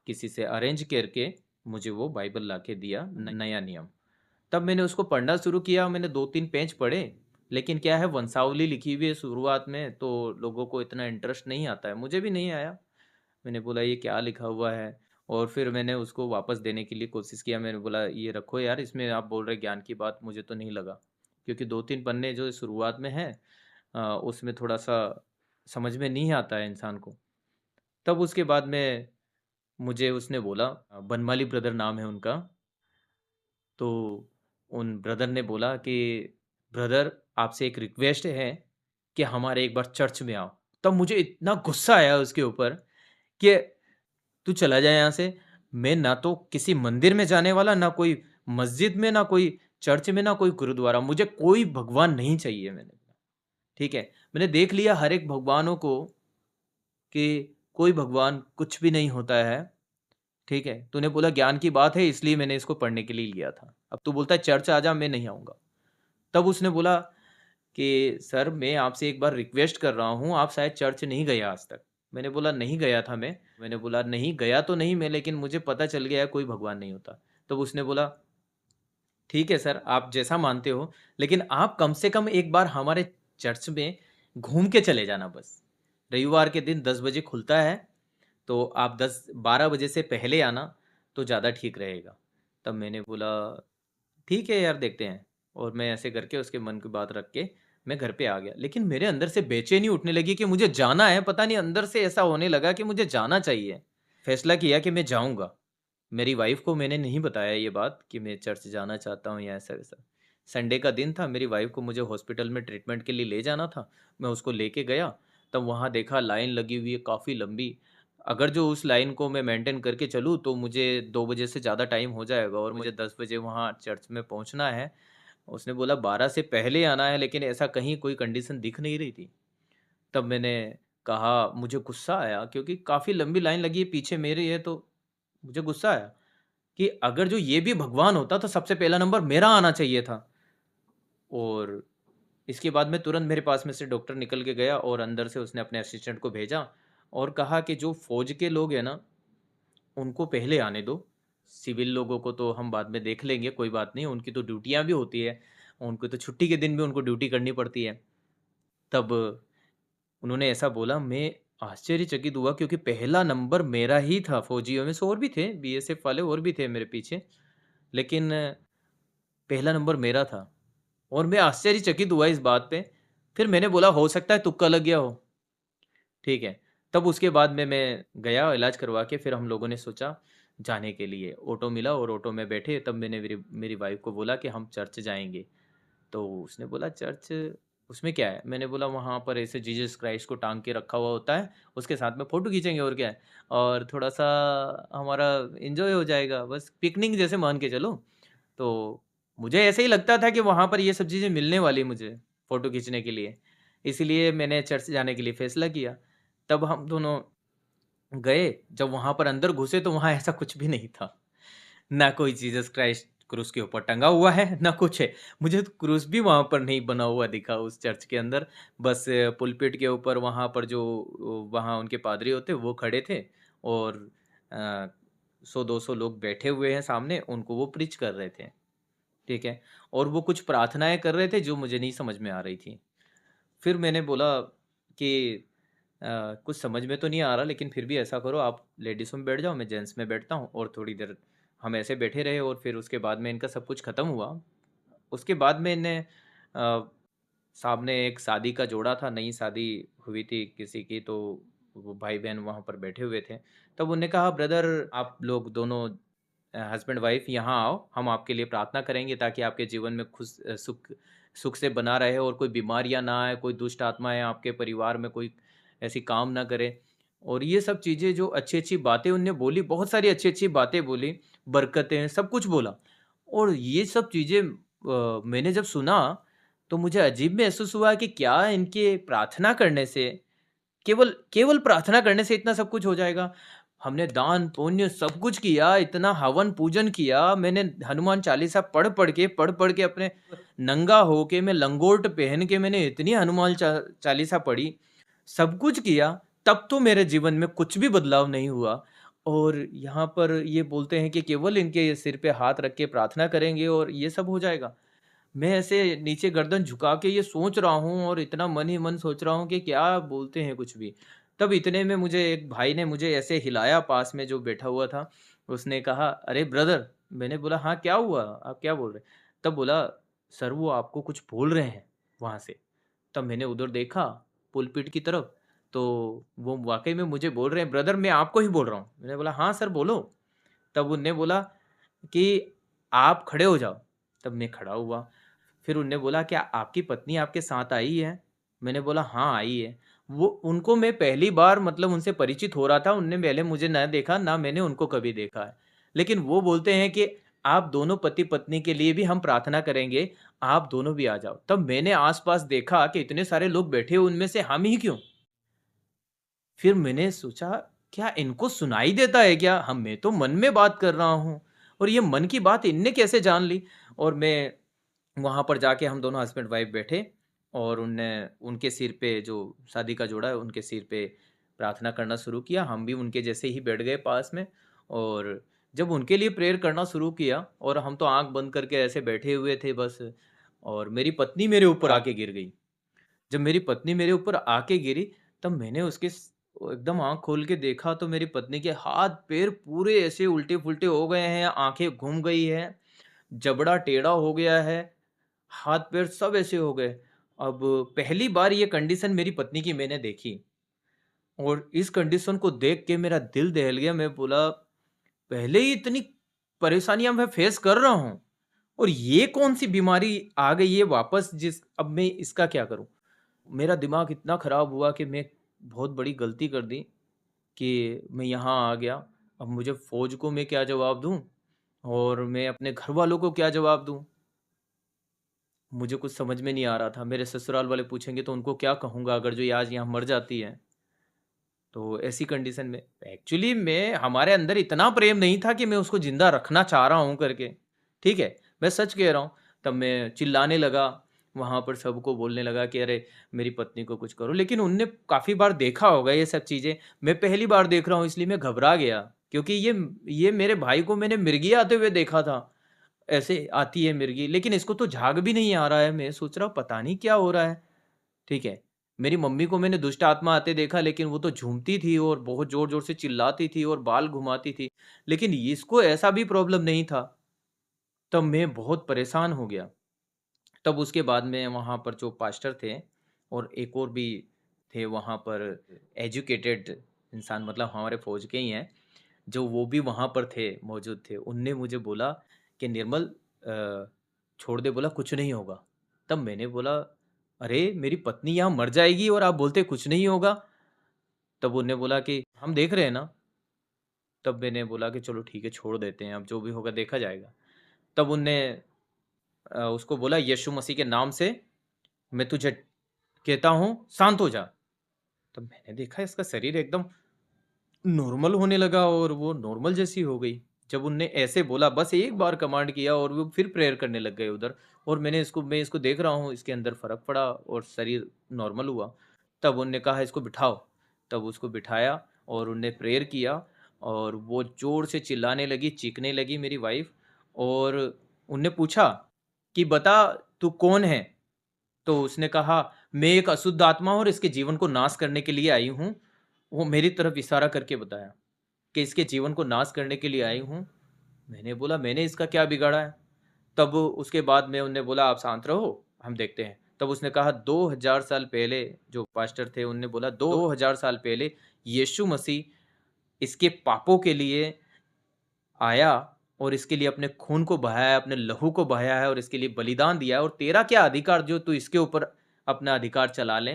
किसी से अरेंज करके मुझे वो बाइबल ला के दिया, नया नियम। तब मैंने उसको पढ़ना शुरू किया। मैंने 2-3 पेज पढ़े, लेकिन क्या है, वंशावली लिखी हुई है शुरुआत में, तो लोगों को इतना इंटरेस्ट नहीं आता है, मुझे भी नहीं आया। मैंने बोला, ये क्या लिखा हुआ है? और फिर मैंने उसको वापस देने के लिए कोशिश किया। मैंने बोला, ये रखो यार, इसमें आप बोल रहे ज्ञान की बात मुझे तो नहीं लगा। क्योंकि 2-3 पन्ने जो शुरुआत में है, उसमें थोड़ा सा समझ में नहीं आता है इंसान को। तब उसके बाद में मुझे उसने बोला, बनमाली ब्रदर नाम है उनका। तो उन ब्रदर ने बोला कि ब्रदर आपसे एक रिक्वेस्ट है कि हमारे एक बार चर्च में आओ। तब मुझे इतना गुस्सा आया उसके ऊपर कि तू चला जा यहाँ से। मैं ना तो किसी मंदिर में जाने वाला, ना कोई मस्जिद में, ना कोई चर्च में, ना कोई गुरुद्वारा। मुझे कोई भगवान नहीं चाहिए। मैंने बोला, ठीक है, मैंने देख लिया हर एक भगवानों को कि कोई भगवान कुछ भी नहीं होता है। ठीक है, तूने बोला ज्ञान की बात है, इसलिए मैंने इसको पढ़ने के लिए लिया था। अब तू बोलता है चर्च आ जा, मैं नहीं आऊँगा। तब उसने बोला कि सर मैं आपसे एक बार रिक्वेस्ट कर रहा हूँ, आप शायद चर्च नहीं गए आज तक। मैंने बोला, नहीं गया था मैं। मैंने बोला, नहीं गया तो नहीं मैं, लेकिन मुझे पता चल गया है कोई भगवान नहीं होता। तब उसने बोला, ठीक है सर, आप जैसा मानते हो, लेकिन आप कम से कम एक बार हमारे चर्च में घूम के चले जाना बस। रविवार के दिन 10 बजे खुलता है, तो आप 10-12 बजे से पहले आना तो ज़्यादा ठीक रहेगा। तब मैंने बोला, ठीक है यार, देखते हैं। और मैं ऐसे करके उसके मन की बात रख के मैं घर पे आ गया। लेकिन मेरे अंदर से बेचैनी उठने लगी कि मुझे जाना है। पता नहीं अंदर से ऐसा होने लगा कि मुझे जाना चाहिए। फैसला किया कि मैं जाऊँगा। मेरी वाइफ़ को मैंने नहीं बताया ये बात कि मैं चर्च जाना चाहता हूँ या ऐसा-वैसा। संडे का दिन था, मेरी वाइफ़ को मुझे हॉस्पिटल में ट्रीटमेंट के लिए ले जाना था। मैं उसको लेके गया, तब वहाँ देखा लाइन लगी हुई है काफ़ी लंबी। अगर जो उस लाइन को मैं मेंटेन करके चलूँ तो मुझे 2 बजे से ज़्यादा टाइम हो जाएगा और मुझे 10 बजे वहाँ चर्च में पहुँचना है। उसने बोला 12 से पहले आना है, लेकिन ऐसा कहीं कोई कंडीशन दिख नहीं रही थी। तब मैंने कहा, मुझे गुस्सा आया क्योंकि काफ़ी लंबी लाइन लगी है, पीछे मेरे है। तो मुझे गुस्सा आया कि अगर जो ये भी भगवान होता तो सबसे पहला नंबर मेरा आना चाहिए था। और इसके बाद में तुरंत मेरे पास में से डॉक्टर निकल के गया और अंदर से उसने अपने असिस्टेंट को भेजा और कहा कि जो फ़ौज के लोग हैं ना, उनको पहले आने दो। सिविल लोगों को तो हम बाद में देख लेंगे, कोई बात नहीं, उनकी तो ड्यूटियाँ भी होती है। उनको तो छुट्टी के दिन भी उनको ड्यूटी करनी पड़ती है। तब उन्होंने ऐसा बोला, मैं आश्चर्यचकित हुआ क्योंकि पहला नंबर मेरा ही था फ़ौजियों में से। और भी थे, बीएसएफ वाले और भी थे मेरे पीछे, लेकिन पहला नंबर मेरा था और मैं आश्चर्यचकित हुआ इस बात पे। फिर मैंने बोला, हो सकता है तुक्का लग गया हो, ठीक है। तब उसके बाद में मैं गया इलाज करवा के, फिर हम लोगों ने सोचा जाने के लिए। ऑटो मिला और ऑटो में बैठे। तब मैंने मेरी मेरी वाइफ़ को बोला कि हम चर्च जाएँगे। तो उसने बोला, चर्च उसमें क्या है? मैंने बोला, वहाँ पर ऐसे जीसस क्राइस्ट को टांग के रखा हुआ होता है, उसके साथ में फ़ोटो खींचेंगे और क्या है, और थोड़ा-सा हमारा एन्जॉय हो जाएगा, बस पिकनिक जैसे मान के चलो। तो मुझे ऐसे ही लगता था कि वहाँ पर ये सब चीज़ें मिलने वाली मुझे फ़ोटो खींचने के लिए। इसीलिए मैंने चर्च जाने के लिए फैसला किया। तब हम दोनों गए, जब वहाँ पर अंदर घुसे तो वहाँ ऐसा कुछ भी नहीं था। ना कोई जीसस क्राइस्ट क्रूस के ऊपर टंगा हुआ है, ना कुछ है। मुझे तो क्रूस भी वहाँ पर नहीं बना हुआ दिखा उस चर्च के अंदर। बस पुलपिट के ऊपर वहाँ पर जो वहाँ उनके पादरी होते वो खड़े थे और 100-200 लोग बैठे हुए हैं सामने, उनको वो प्रीच कर रहे थे, ठीक है? और वो कुछ प्रार्थनाएँ कर रहे थे जो मुझे नहीं समझ में आ रही थी। फिर मैंने बोला कि कुछ समझ में तो नहीं आ रहा, लेकिन फिर भी ऐसा करो, आप लेडीज़ में बैठ जाओ, मैं जेंट्स में बैठता हूँ। और थोड़ी देर हम ऐसे बैठे रहे और फिर उसके बाद में इनका सब कुछ ख़त्म हुआ। उसके बाद में इन्हें सामने एक शादी का जोड़ा था, नई शादी हुई थी किसी की, तो वो भाई-बहन वहाँ पर बैठे हुए थे। तब उन्होंने कहा, ब्रदर आप लोग दोनों हस्बैंड वाइफ यहाँ आओ, हम आपके लिए प्रार्थना करेंगे ताकि आपके जीवन में सुख सुख से बना रहे और कोई बीमारियाँ ना आए, कोई दुष्ट आत्माएँ आपके परिवार में कोई ऐसी काम ना करे। और ये सब चीज़ें जो अच्छी-अच्छी बातें उनने बोली, बहुत सारी अच्छी-अच्छी बातें बोली, बरकतें, सब कुछ बोला। और ये सब चीज़ें मैंने जब सुना, तो मुझे अजीब महसूस हुआ कि क्या इनके प्रार्थना करने से, केवल केवल प्रार्थना करने से इतना सब कुछ हो जाएगा? हमने दान, पुण्य सब कुछ किया, इतना हवन पूजन किया, मैंने हनुमान चालीसा पढ़-पढ़ के अपने नंगा होके, मैं लंगोट पहन के मैंने इतनी हनुमान चालीसा पढ़ी, सब कुछ किया, तब तो मेरे जीवन में कुछ भी बदलाव नहीं हुआ। और यहाँ पर ये बोलते हैं कि केवल इनके सिर पे हाथ रख के प्रार्थना करेंगे और ये सब हो जाएगा। मैं ऐसे नीचे गर्दन झुका के ये सोच रहा हूँ और इतना मन ही मन सोच रहा हूँ कि क्या बोलते हैं कुछ भी। तब इतने में मुझे एक भाई ने मुझे ऐसे हिलाया, पास में जो बैठा हुआ था। उसने कहा, "अरे ब्रदर!" मैंने बोला, "हाँ, क्या हुआ? आप क्या बोल रहे हैं?" तब बोला, "सर वो आपको कुछ बोल रहे हैं वहाँ से।" तब मैंने उधर देखा पुलपिट की तरफ, तो वो वाक़ई में मुझे बोल रहे हैं, "ब्रदर मैं आपको ही बोल रहा हूँ।" मैंने बोला, "हाँ सर बोलो।" तब उनने बोला कि, "आप खड़े हो जाओ।" तब मैं खड़ा हुआ। फिर उनने बोला, "क्या आपकी पत्नी आपके साथ आई है?" मैंने बोला, "हाँ, आई है।" वो उनको मैं पहली बार मतलब उनसे परिचित हो रहा था, उनने पहले मुझे ना देखा, ना मैंने उनको कभी देखा है। लेकिन वो बोलते हैं कि आप दोनों पति-पत्नी के लिए भी हम प्रार्थना करेंगे, आप दोनों भी आ जाओ। तब मैंने आस-पास देखा कि इतने सारे लोग बैठे हुए, उनमें से हम ही क्यों? फिर मैंने सोचा, क्या इनको सुनाई देता है क्या? मैं तो मन में बात कर रहा हूँ और ये मन की बात इनने कैसे जान ली? और मैं वहाँ पर जाके हम दोनों हस्बैंड वाइफ बैठे और उनने उनके सिर पे जो शादी का जोड़ा है, उनके सिर पे प्रार्थना करना शुरू किया। हम भी उनके जैसे ही बैठ गए पास में और जब उनके लिए प्रेयर करना शुरू किया और हम तो आँख बंद करके ऐसे बैठे हुए थे बस। और मेरी पत्नी मेरे ऊपर आके गिर गई। जब मेरी पत्नी मेरे ऊपर आके गिरी, तब मैंने उसके एकदम आँख खोल के देखा तो मेरी पत्नी के हाथ-पैर पूरे ऐसे उल्टे-पुल्टे हो गए हैं, आँखें घूम गई हैं, जबड़ा टेढ़ा हो गया है, हाथ-पैर सब ऐसे हो गए। अब पहली बार ये कंडीशन मेरी पत्नी की मैंने देखी और इस कंडीशन को देख के मेरा दिल दहल गया। मैं बोला, पहले ही इतनी परेशानियाँ मैं फेस कर रहा हूँ और ये कौन-सी बीमारी आ गई है वापस, जिस अब मैं इसका क्या करूँ? मेरा दिमाग इतना खराब हुआ कि मैं बहुत बड़ी गलती कर दी कि मैं यहाँ आ गया। अब मुझे फ़ौज को मैं क्या जवाब दूँ और मैं अपने घरवालों को क्या जवाब दूँ? मुझे कुछ समझ में नहीं आ रहा था। मेरे ससुराल वाले पूछेंगे तो उनको क्या कहूँगा अगर जो ये आज यहाँ मर जाती है? तो ऐसी कंडीशन में एक्चुअली मैं हमारे अंदर इतना प्रेम नहीं था कि मैं उसको ज़िंदा रखना चाह रहा हूँ करके, ठीक है? मैं सच कह रहा हूँ। तब मैं चिल्लाने लगा, वहाँ पर सबको बोलने लगा कि अरे! मेरी पत्नी को कुछ करो। लेकिन उनने काफ़ी बार देखा होगा ये सब चीज़ें, मैं पहली बार देख रहा हूँ इसलिए मैं घबरा गया। क्योंकि ये मेरे भाई को मैंने मिर्गी आते हुए देखा था। ऐसे आती है मिर्गी, लेकिन इसको तो झाग भी नहीं आ रहा है। मैं सोच रहा हूँ पता नहीं क्या हो रहा है? ठीक है। मेरी मम्मी को मैंने दुष्ट आत्मा आते देखा, लेकिन वो तो झूमती थी और बहुत ज़ोर-ज़ोर से चिल्लाती थी और बाल घुमाती थी। लेकिन इसको ऐसा भी प्रॉब्लम नहीं था। तब मैं बहुत परेशान हो गया। तब उसके बाद में वहाँ पर जो पास्टर थे और एक और भी थे वहाँ पर एजुकेटेड इंसान, मतलब हमारे फ़ौज के ही हैं, जो वो भी वहाँ पर थे, मौजूद थे। उनने मुझे बोला कि निर्मल छोड़ दे, बोला कुछ नहीं होगा। तब मैंने बोला, "अरे! मेरी पत्नी यहाँ मर जाएगी और आप बोलते कुछ नहीं होगा?" तब उन्होंने बोला कि, "हम देख रहे हैं ना।" तब मैंने बोला कि चलो ठीक है, छोड़ देते हैं, अब जो भी होगा देखा जाएगा। तब उनने उसको बोला, "यीशु मसीह के नाम से मैं तुझे कहता हूँ शांत हो जा। तब मैंने देखा इसका शरीर एकदम नॉर्मल होने लगा और वो नॉर्मल जैसी हो गई। जब उनने ऐसे बोला, बस एक बार कमांड किया और वो फिर प्रेयर करने लग गए उधर। और मैं इसको देख रहा हूँ, इसके अंदर फ़र्क पड़ा और शरीर नॉर्मल हुआ। तब उनने कहा इसको बिठाओ। तब उसको बिठाया और उनने प्रेयर किया और वो ज़ोर से चिल्लाने लगी, चीखने लगी मेरी वाइफ़। और उनने पूछा कि बता तू कौन है? तो उसने कहा, मैं एक अशुद्ध आत्मा हूँ और इसके जीवन को नाश करने के लिए आई हूँ। वो मेरी तरफ इशारा करके बताया कि इसके जीवन को नाश करने के लिए आई हूँ। मैंने बोला मैंने इसका क्या बिगाड़ा है? तब उसके बाद में उन्होंने बोला आप शांत रहो, हम देखते हैं। तब उसने कहा 2000 साल पहले, जो पास्टर थे उन्होंने बोला 2000 साल पहले यीशु मसीह इसके पापों के लिए आया और इसके लिए अपने खून को बहाया है, अपने लहू को बहाया है और इसके लिए बलिदान दिया है। और तेरा क्या अधिकार जो तू इसके ऊपर अपना अधिकार चला ले?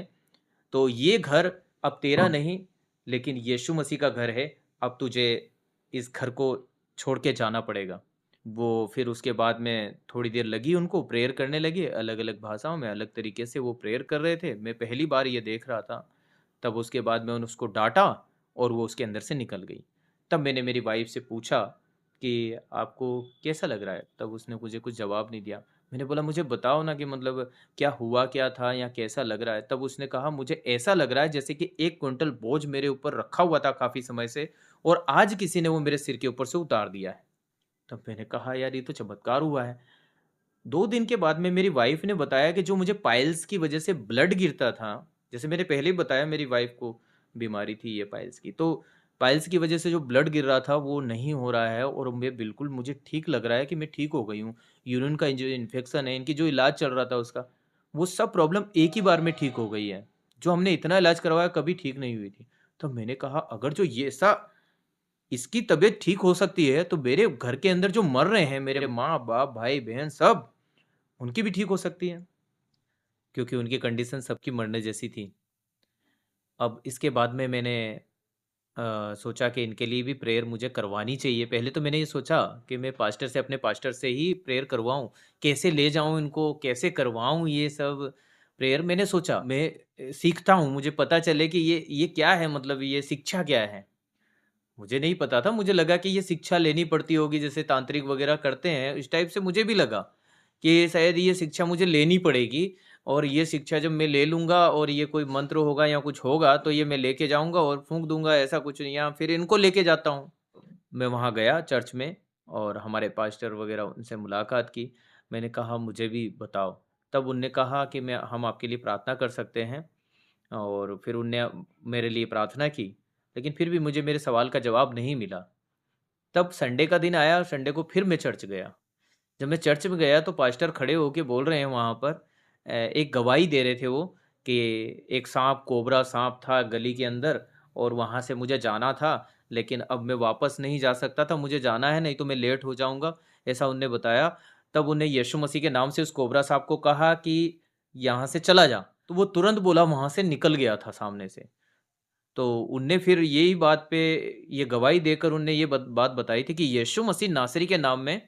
तो ये घर अब तेरा नहीं, लेकिन यीशु मसीह का घर है। अब तुझे इस घर को छोड़ के जाना पड़ेगा। वो फिर उसके बाद में थोड़ी देर लगी उनको, प्रेयर करने लगे अलग-अलग भाषाओं में, अलग तरीके से वो प्रेयर कर रहे थे। मैं पहली बार ये देख रहा था। तब उसके बाद में उसको डाँटा और वो उसके अंदर से निकल गई। तब मैंने मेरी वाइफ़ से पूछा कि आपको कैसा लग रहा है? तब उसने मुझे कुछ जवाब नहीं दिया। मैंने बोला मुझे बताओ ना कि मतलब क्या हुआ क्या था या कैसा लग रहा है? तब उसने कहा मुझे ऐसा लग रहा है जैसे कि 1 क्विंटल बोझ मेरे ऊपर रखा हुआ था काफ़ी समय से और आज किसी ने वो मेरे सिर के ऊपर से उतार दिया है। तब मैंने कहा यार ये तो चमत्कार हुआ है। 2 दिन के बाद में मेरी वाइफ़ ने बताया कि जो मुझे पाइल्स की वज़ह से ब्लड गिरता था, जैसे मैंने पहले ही बताया मेरी वाइफ़ को बीमारी थी ये पाइल्स की। तो पाइल्स की वज़ह से जो ब्लड गिर रहा था वो नहीं हो रहा है और मुझे ठीक लग रहा है कि मैं ठीक हो गई हूँ। यूरिन का जो इन्फेक्शन है, इनकी जो इलाज चल रहा था उसका, वो सब प्रॉब्लम एक ही बार में ठीक हो गई है। जो हमने इतना इलाज करवाया कभी ठीक नहीं हुई थी। तो मैंने कहा अगर जो ये ऐसा इसकी तबीयत ठीक हो सकती है, तो मेरे घर के अंदर जो मर रहे हैं, मेरे माँ-बाप, भाई-बहन सब, उनकी भी ठीक हो सकती है, क्योंकि उनकी कंडीशन सबकी मरने जैसी थी। अब इसके बाद में मैंने सोचा कि इनके लिए भी प्रेयर मुझे करवानी चाहिए। पहले तो मैंने ये सोचा कि मैं अपने पास्टर से ही प्रेयर करवाऊँ, कैसे ले जाऊँ इनको, कैसे करवाऊँ ये सब प्रेयर। मैंने सोचा मैं सीखता हूँ, मुझे पता चले कि ये क्या है, मतलब ये शिक्षा क्या है? मुझे नहीं पता था, मुझे लगा कि ये शिक्षा लेनी पड़ती होगी जैसे तांत्रिक वगैरह करते हैं, इस टाइप से मुझे भी लगा कि शायद ये शिक्षा मुझे लेनी पड़ेगी और ये शिक्षा जब मैं ले लूँगा और ये कोई मंत्र होगा या कुछ होगा तो ये मैं लेके जाऊँगा और फूँक दूँगा, ऐसा कुछ नहीं, या फिर इनको लेके जाता हूँ। मैं वहाँ गया चर्च में और हमारे पास्टर वगैरह उनसे मुलाकात की। मैंने कहा मुझे भी बताओ। तब उनने कहा कि मैं हम आपके लिए प्रार्थना कर सकते हैं और फिर उनने मेरे लिए प्रार्थना की, लेकिन फिर भी मुझे मेरे सवाल का जवाब नहीं मिला। तब संडे का दिन आया, संडे को फिर मैं चर्च गया। जब मैं चर्च में गया तो पास्टर खड़े होके बोल रहे हैं वहाँ पर, एक गवाही दे रहे थे वो कि एक साँप, कोबरा साँप था गली के अंदर और वहाँ से मुझे जाना था, लेकिन अब मैं वापस नहीं जा सकता था, मुझे जाना है नहीं तो मैं लेट हो जाऊँगा, ऐसा उन्होंने बताया। तब उन्हें यीशु मसीह के नाम से उस कोबरा साँप को कहा कि यहाँ से चला जा, तो वो तुरंत बोला वहाँ से निकल गया था सामने से। तो उनने फिर यही बात पे ये गवाही देकर उनने ये बात बताई थी कि यीशु मसीह नासरी के नाम में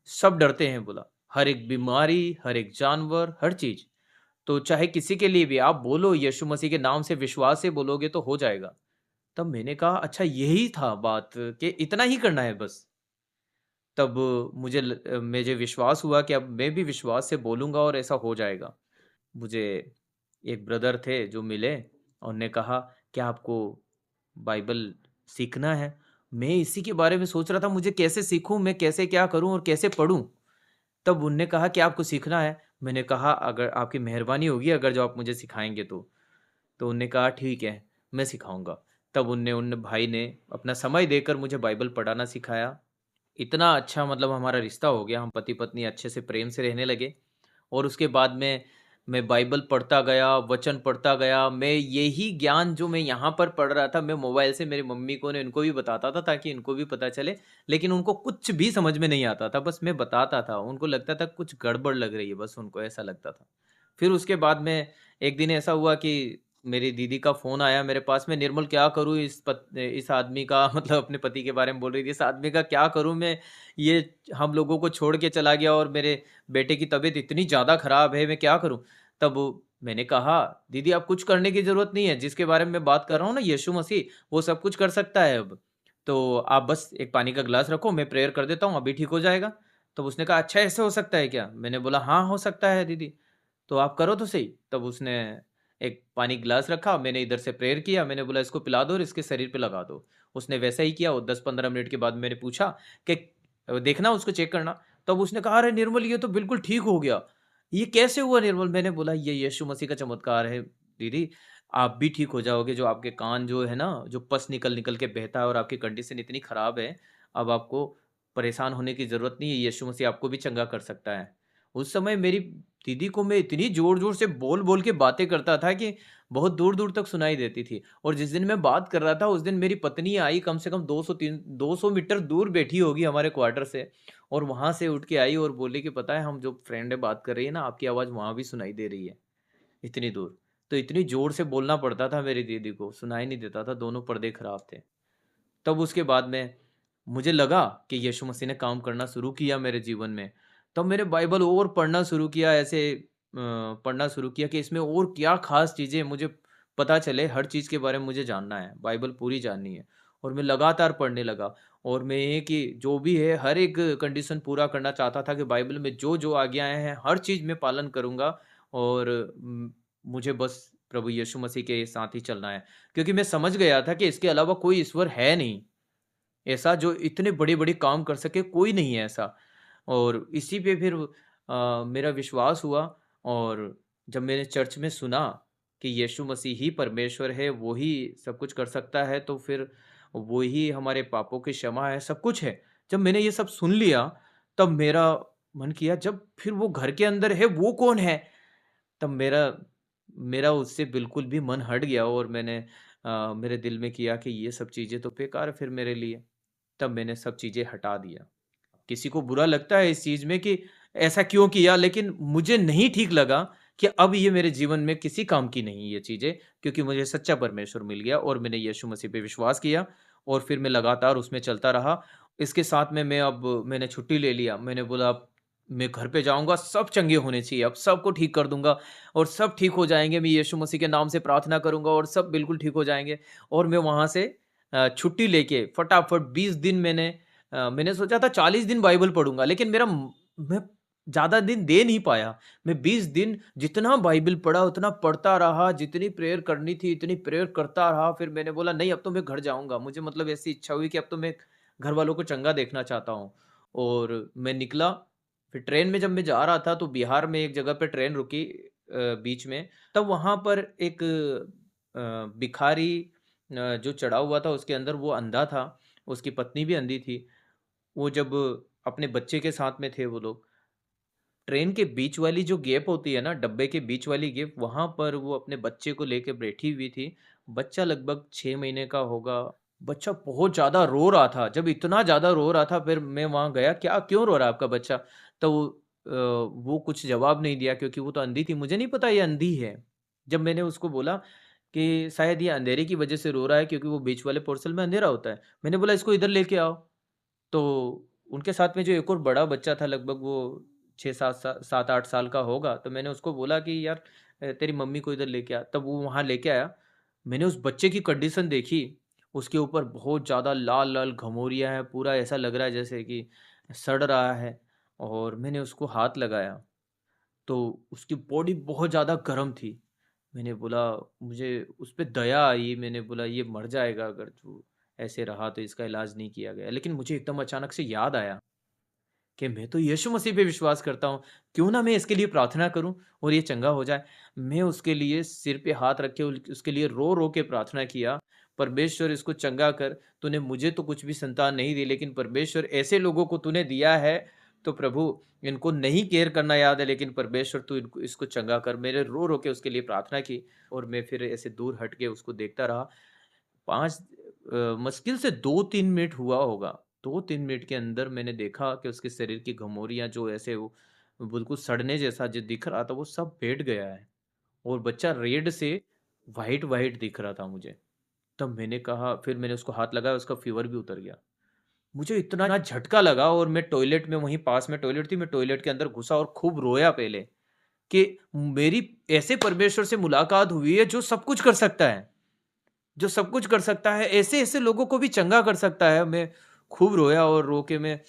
सब डरते हैं बोला। हर एक बीमारी, हर एक जानवर, हर चीज़। तो चाहे किसी के लिए भी आप बोलो यीशु मसीह के नाम से विश्वास से बोलोगे तो हो जाएगा। तब मैंने कहा अच्छा यही था बात कि इतना ही करना है बस। तब मुझे विश्वास हुआ कि अब मैं भी विश्वास से बोलूँगा और ऐसा हो जाएगा। मुझे एक ब्रदर थे जो मिले, उन्होंने कहा क्या आपको बाइबल सीखना है? मैं इसी के बारे में सोच रहा था मुझे कैसे सीखूँ, मैं कैसे क्या करूँ और कैसे पढ़ूँ? तब उनने कहा कि आपको सीखना है? मैंने कहा अगर आपकी मेहरबानी होगी अगर जो आप मुझे सिखाएँगे तो। तो उन्होंने कहा ठीक है, मैं सिखाऊँगा। तब उन भाई ने अपना समय देकर मुझे बाइबल पढ़ाना सिखाया। इतना अच्छा मतलब हमारा रिश्ता हो गया, हम पति-पत्नी अच्छे से प्रेम से रहने लगे और उसके बाद में मैं बाइबल पढ़ता गया, वचन पढ़ता गया। मैं यही ज्ञान जो मैं यहाँ पर पढ़ रहा था, मैं मोबाइल से मेरी मम्मी को ने इनको भी बताता था ताकि इनको भी पता चले, लेकिन उनको कुछ भी समझ में नहीं आता था, बस मैं बताता था। उनको लगता था कुछ गड़बड़ लग रही है, बस उनको ऐसा लगता था। फिर उसके बाद में एक दिन ऐसा हुआ कि मेरी दीदी का फ़ोन आया मेरे पास में, निर्मल क्या करूँ इस आदमी का मतलब अपने पति के बारे में बोल रही थी, इस आदमी का क्या करूँ मैं? ये हम लोगों को छोड़ के चला गया और मेरे बेटे की तबीयत इतनी ज़्यादा ख़राब है, मैं क्या करूँ? तब मैंने कहा, "दीदी आप कुछ करने की ज़रूरत नहीं है, जिसके बारे में मैं बात कर रहा हूँ ना यीशु मसीह, वो सब कुछ कर सकता है अब। तो आप बस एक पानी का ग्लास रखो, मैं प्रेयर कर देता हूँ, अभी ठीक हो जाएगा।" तब उसने कहा, "अच्छा ऐसे हो सकता है क्या?" मैंने बोला, "हाँ, हो सकता है दीदी, तो आप करो तो सही।" तब उसने एक पानी ग्लास रखा, मैंने इधर से प्रेयर किया, मैंने बोला, "इसको पिला दो और इसके शरीर पे लगा दो।" उसने वैसा ही किया और 10-15 मिनट के बाद मैंने पूछा कि देखना उसको चेक करना, तब उसने कहा, "अरे निर्मल ये तो बिल्कुल ठीक हो गया।" "ये कैसे हुआ निर्मल?" मैंने बोला, "ये यीशु मसीह का चमत्कार है दीदी, आप भी ठीक हो जाओगे, जो आपके कान जो है ना, जो पस निकल-निकल के बहता है और आपकी कंडीशन इतनी खराब है, अब आपको परेशान होने की ज़रूरत नहीं है, यीशु मसीह आपको भी चंगा कर सकता है।" उस समय मेरी दीदी को मैं इतनी ज़ोर-ज़ोर से बोल-बोल के बातें करता था कि बहुत दूर-दूर तक सुनाई देती थी और जिस दिन मैं बात कर रहा था, उस दिन मेरी पत्नी आई, कम से कम 200 मीटर दूर बैठी होगी हमारे क्वार्टर से और वहाँ से उठ के आई और बोली कि पता है हम जो फ्रेंड है बात कर रही है ना, आपकी आवाज़ वहाँ भी सुनाई दे रही है, इतनी दूर। तो इतनी ज़ोर से बोलना पड़ता था मेरी दीदी को, सुनाई नहीं देता था, दोनों पर्दे खराब थे। तब उसके बाद में मुझे लगा कि यीशु मसीह ने काम करना शुरू किया मेरे जीवन में। तब मैंने बाइबल और पढ़ना शुरू किया, ऐसे पढ़ना शुरू किया कि इसमें और क्या ख़ास चीज़ें मुझे पता चले, हर चीज़ के बारे में मुझे जानना है, बाइबल पूरी जाननी है। और मैं लगातार पढ़ने लगा और मैं ये कि जो भी है हर एक कंडीशन पूरा करना चाहता था कि बाइबल में जो-जो आज्ञाएँ हैं, हर चीज़ में पालन करूँगा और मुझे बस प्रभु यीशु मसीह के साथ ही चलना है। क्योंकि मैं समझ गया था कि इसके अलावा कोई ईश्वर है नहीं। ऐसा जो इतने बड़े-बड़े काम कर सके, कोई नहीं है ऐसा। और इसी पे फिर मेरा विश्वास हुआ और जब मैंने चर्च में सुना कि यीशु मसीह ही परमेश्वर है, वो ही सब कुछ कर सकता है, तो फिर वो ही हमारे पापों की क्षमा है, सब कुछ है। जब मैंने ये सब सुन लिया, तब मेरा मन किया जब फिर वो घर के अंदर है, वो कौन है? तब मेरा मेरा उससे बिल्कुल भी मन हट गया और मैंने मेरे दिल में किया कि ये सब चीज़ें तो बेकार है फिर मेरे लिए। तब मैंने सब चीज़ें हटा दिया। किसी को बुरा लगता है इस चीज़ में कि ऐसा क्यों किया? लेकिन मुझे नहीं ठीक लगा कि अब ये मेरे जीवन में किसी काम की नहीं ये चीज़ें, क्योंकि मुझे सच्चा परमेश्वर मिल गया और मैंने यीशु मसीह पे विश्वास किया और फिर मैं लगातार उसमें चलता रहा। इसके साथ में मैंने छुट्टी ले लिया। मैंने बोला अब मैं घर पे जाऊँगा, सब चंगे होने चाहिए, अब सबको ठीक कर दूँगा और सब ठीक हो जाएँगे। मैं यीशु मसीह के नाम से प्रार्थना करूँगा और सब बिल्कुल ठीक हो जाएँगे और मैं वहाँ से छुट्टी लेके फटाफट 20 दिन मैंने सोचा था 40 दिन बाइबल पढ़ूँगा, लेकिन मैं ज़्यादा दिन दे नहीं पाया। मैं 20 दिन जितना बाइबल पढ़ा उतना पढ़ता रहा, जितनी प्रेयर करनी थी इतनी प्रेयर करता रहा। फिर मैंने बोला नहीं अब तो मैं घर जाऊँगा। मुझे मतलब ऐसी इच्छा हुई कि अब तो मैं घरवालों को चंगा देखना चाहता हूँ। और मैं निकला, फिर ट्रेन में जब मैं जा रहा था तो बिहार में एक जगह पे ट्रेन रुकी बीच में। तब वहाँ पर एक भिखारी जो चढ़ा हुआ था उसके अंदर वो अंधा था, उसकी पत्नी भी अंधी थी। वो जब अपने बच्चे के साथ में थे वो लोग, ट्रेन के बीच वाली जो गैप होती है ना, डब्बे के बीच वाली गैप, वहाँ पर वो अपने बच्चे को लेके बैठी हुई थी। बच्चा लगभग 6 महीने का होगा। बच्चा बहुत ज़्यादा रो रहा था। जब इतना ज़्यादा रो रहा था फिर मैं वहाँ गया, "क्या क्यों रो रहा है आपका बच्चा?" तो वो कुछ जवाब नहीं दिया क्योंकि वो तो अंधी थी। मुझे नहीं पता ये अंधी है। जब मैंने उसको बोला कि शायद ये अंधेरे की वज़ह से रो रहा है क्योंकि वो बीच वाले पोर्शन में अंधेरा होता है। मैंने बोला, "इसको इधर लेके आओ।" तो उनके साथ में जो एक और बड़ा बच्चा था लगभग वो 7-8 साल का होगा, तो मैंने उसको बोला कि यार तेरी मम्मी को इधर लेके आ, तब वो वहाँ लेके आया। मैंने उस बच्चे की कंडीशन देखी, उसके ऊपर बहुत ज़्यादा लाल-लाल घमौरियाँ हैं, पूरा ऐसा लग रहा है जैसे कि सड़ रहा है और मैंने उसको हाथ लगाया, तो उसकी बॉडी बहुत ज़्यादा गर्म थी। मैंने बोला मुझे उस पे दया आई, मैंने बोला ये मर जाएगा अगर जो ऐसे रहा तो इसका इलाज नहीं किया गया। लेकिन मुझे एकदम अचानक से याद आया कि मैं तो यीशु मसीह पे विश्वास करता हूँ, क्यों ना मैं इसके लिए प्रार्थना करूँ और ये चंगा हो जाए। मैं उसके लिए सिर पे हाथ रख के उसके लिए रो-रो के प्रार्थना किया, परमेश्वर इसको चंगा कर, तूने मुझे तो कुछ भी संतान नहीं दी लेकिन परमेश्वर ऐसे लोगों को तूने दिया है, तो प्रभु इनको नहीं केयर करना याद है लेकिन परमेश्वर तू इनको इसको चंगा कर। मैंने रो-रो के उसके लिए प्रार्थना की और मैं फिर ऐसे दूर हट के उसको देखता रहा। 5 मुश्किल से 2-3 मिनट हुआ होगा। 2-3 मिनट के अंदर मैंने देखा कि उसके शरीर की घमौरियाँ जो ऐसे वो बिल्कुल सड़ने जैसा जो दिख रहा था, वो सब बैठ गया है और बच्चा रेड से व्हाइट-व्हाइट दिख रहा था मुझे। तब मैंने कहा फिर मैंने उसको हाथ लगाया, उसका फ़ीवर भी उतर गया। मुझे इतना झटका लगा और मैं टॉयलेट में वहीं पास में टॉयलेट थी, मैं टॉयलेट के अंदर घुसा और खूब रोया पहले कि मेरी ऐसे परमेश्वर से मुलाकात हुई है जो सब कुछ कर सकता है, जो सब कुछ कर सकता है, ऐसे-ऐसे लोगों को भी चंगा कर सकता है। मैं खूब रोया और रो के मैं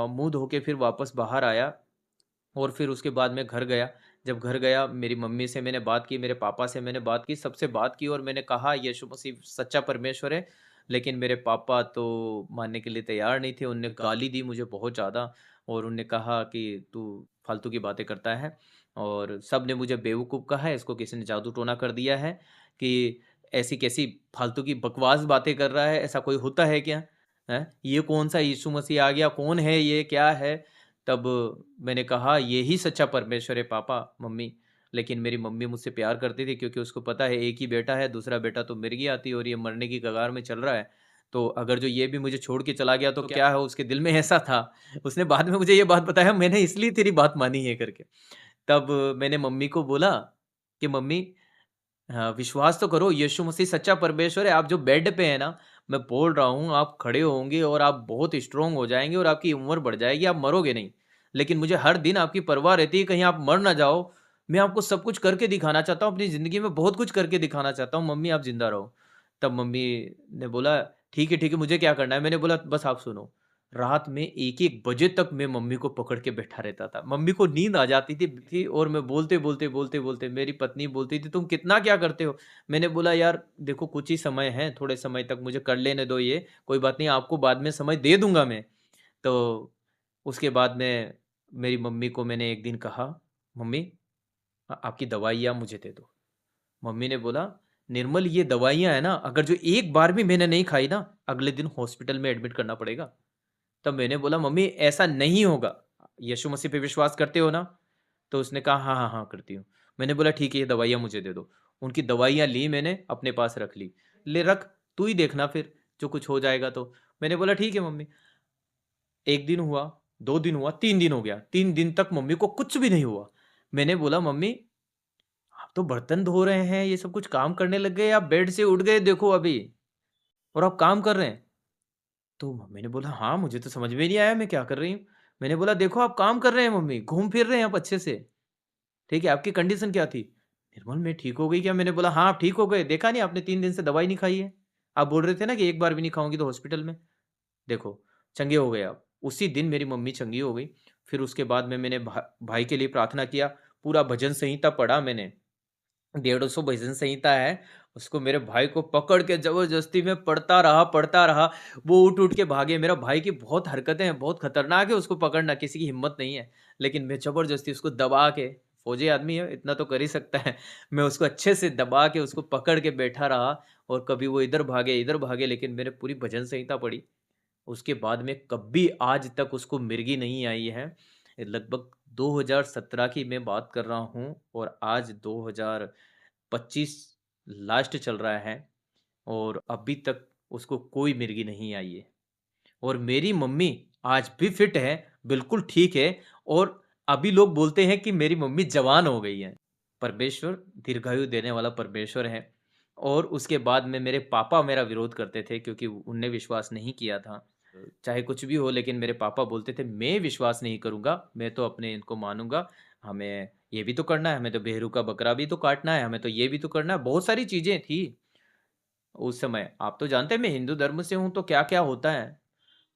मुँह धो के फिर वापस बाहर आया और फिर उसके बाद मैं घर गया। जब घर गया मेरी मम्मी से मैंने बात की, मेरे पापा से मैंने बात की, सबसे बात की और मैंने कहा यीशु मसीह सच्चा परमेश्वर है। लेकिन मेरे पापा तो मानने के लिए तैयार नहीं थे, उन्होंने गाली दी मुझे बहुत ज़्यादा और उन्होंने कहा कि तू फालतू की बातें करता है और सबने मुझे बेवकूफ़ कहा है, इसको किसी ने जादू-टोना कर दिया है कि ऐसी कैसी फालतू की बकवास बातें कर रहा है, ऐसा कोई होता है क्या? हैं? ये कौन-सा यीशु मसीह आ गया, कौन है ये, क्या है? तब मैंने कहा यही सच्चा परमेश्वर है पापा, मम्मी। लेकिन मेरी मम्मी मुझसे प्यार करती थी क्योंकि उसको पता है एक ही बेटा है, दूसरा बेटा तो मिर्गी आती और ये मरने की कगार में चल रहा है। तो अगर जो ये भी मुझे छोड़ के चला गया तो क्या है उसके दिल में ऐसा था। उसने बाद में मुझे ये बात बताया मैंने इसलिए तेरी बात मानी है करके। तब मैंने मम्मी को बोला कि मम्मी हाँ, विश्वास तो करो यीशु मसीह सच्चा परमेश्वर है। आप जो बेड पे हैं ना, मैं बोल रहा हूँ आप खड़े होंगे और आप बहुत स्ट्रॉन्ग हो जाएँगे और आपकी उम्र बढ़ जाएगी, आप मरोगे नहीं। लेकिन मुझे हर दिन आपकी परवाह रहती है कहीं आप मर ना जाओ। मैं आपको सब कुछ करके दिखाना चाहता हूँ, अपनी ज़िंदगी में बहुत कुछ करके दिखाना चाहता हूँ, मम्मी आप ज़िंदा रहो। तब मम्मी ने बोला ठीक है, मुझे क्या करना है? मैंने बोला बस आप सुनो। रात में 1-1 बजे तक मैं मम्मी को पकड़ के बैठा रहता था। मम्मी को नींद आ जाती थी और मैं बोलते मेरी पत्नी बोलती थी, "तुम कितना क्या करते हो?" मैंने बोला, "यार देखो कुछ ही समय है, थोड़े समय तक मुझे कर लेने दो ये, कोई बात नहीं आपको बाद में समय दे दूँगा मैं।" तो उसके बाद में मेरी मम्मी को मैंने एक दिन कहा, "मम्मी आपकी दवाइयाँ मुझे दे दो।" मम्मी ने बोला, "निर्मल ये दवाइयाँ हैं ना, अगर जो एक बार भी मैंने नहीं खाई ना, अगले दिन हॉस्पिटल में एडमिट करना पड़ेगा।" तब मैंने बोला, "मम्मी ऐसा नहीं होगा। यीशु मसीह पे विश्वास करते हो ना?" तो उसने कहा, "हाँ, करती हूँ।" मैंने बोला, "ठीक है, ये दवाइयाँ मुझे दे दो।" उनकी दवाइयाँ ली मैंने, अपने पास रख ली। "ले रख, तू ही देखना फिर, जो कुछ हो जाएगा तो।" मैंने बोला, "ठीक है मम्मी।" 1 दिन हुआ, 2 दिन हुआ, 3 दिन हो गया। 3 दिन तक मम्मी को कुछ भी नहीं हुआ। मैंने बोला, "मम्मी, आप तो बर्तन धो रहे हैं, ये सब कुछ काम करने लग गए, आप बेड से उठ गए देखो अभी और आप काम कर रहे हैं।" तो मम्मी ने बोला, "हाँ, मुझे तो समझ में नहीं आया मैं क्या कर रही हूँ?" मैंने बोला, "देखो आप काम कर रहे हैं मम्मी, घूम फिर रहे हैं आप अच्छे से, ठीक है? आपकी कंडीशन क्या थी?" "निर्मल मैं ठीक हो गई क्या?" मैंने बोला, "हाँ, आप ठीक हो गए, देखा नहीं आपने 3 दिन से दवाई नहीं खाई है? आप बोल रहे थे ना कि एक बार भी नहीं खाऊँगी तो हॉस्पिटल में, देखो चंगे हो गए आप।" उसी दिन मेरी मम्मी चंगी हो गई। फिर उसके बाद में मैंने भाई के लिए प्रार्थना किया, पूरा भजन संहिता पढ़ा मैंने। 150 भजन संहिता है, उसको मेरे भाई को पकड़ के ज़बरदस्ती मैं पढ़ता रहा, वो उठ-उठ के भागे। मेरा भाई की बहुत हरकतें हैं, बहुत खतरनाक है उसको पकड़ना, किसी की हिम्मत नहीं है। लेकिन मैं ज़बरदस्ती उसको दबा के फ़ौजी आदमी है, इतना तो कर ही सकता है। मैं उसको अच्छे से दबा के उसको पकड़ के बैठा रहा और कभी वो इधर भागे, लेकिन मैंने पूरी भजन संहिता पढ़ी। उसके बाद में कभी आज तक उसको मिर्गी नहीं आई है। लगभग 2017 की मैं बात कर रहा हूँ और आज 2025 लास्ट चल रहा है और अभी तक उसको कोई मिर्गी नहीं आई है। और मेरी मम्मी आज भी फिट है, बिल्कुल ठीक है और अभी लोग बोलते हैं कि मेरी मम्मी जवान हो गई है। परमेश्वर दीर्घायु देने वाला परमेश्वर है और उसके बाद में मेरे पापा मेरा विरोध करते थे क्योंकि उनने विश्वास नहीं किया था। चाहे कुछ भी हो लेकिन मेरे पापा बोलते थे, "मैं विश्वास नहीं करूँगा, मैं तो अपने इनको मानूँगा। हमें ये भी तो करना है, हमें तो भेड़ू का बकरा भी तो काटना है, हमें तो ये भी तो करना है।" बहुत सारी चीज़ें थी उस समय। आप तो जानते हैं मैं हिंदू धर्म से हूँ तो क्या-क्या होता है।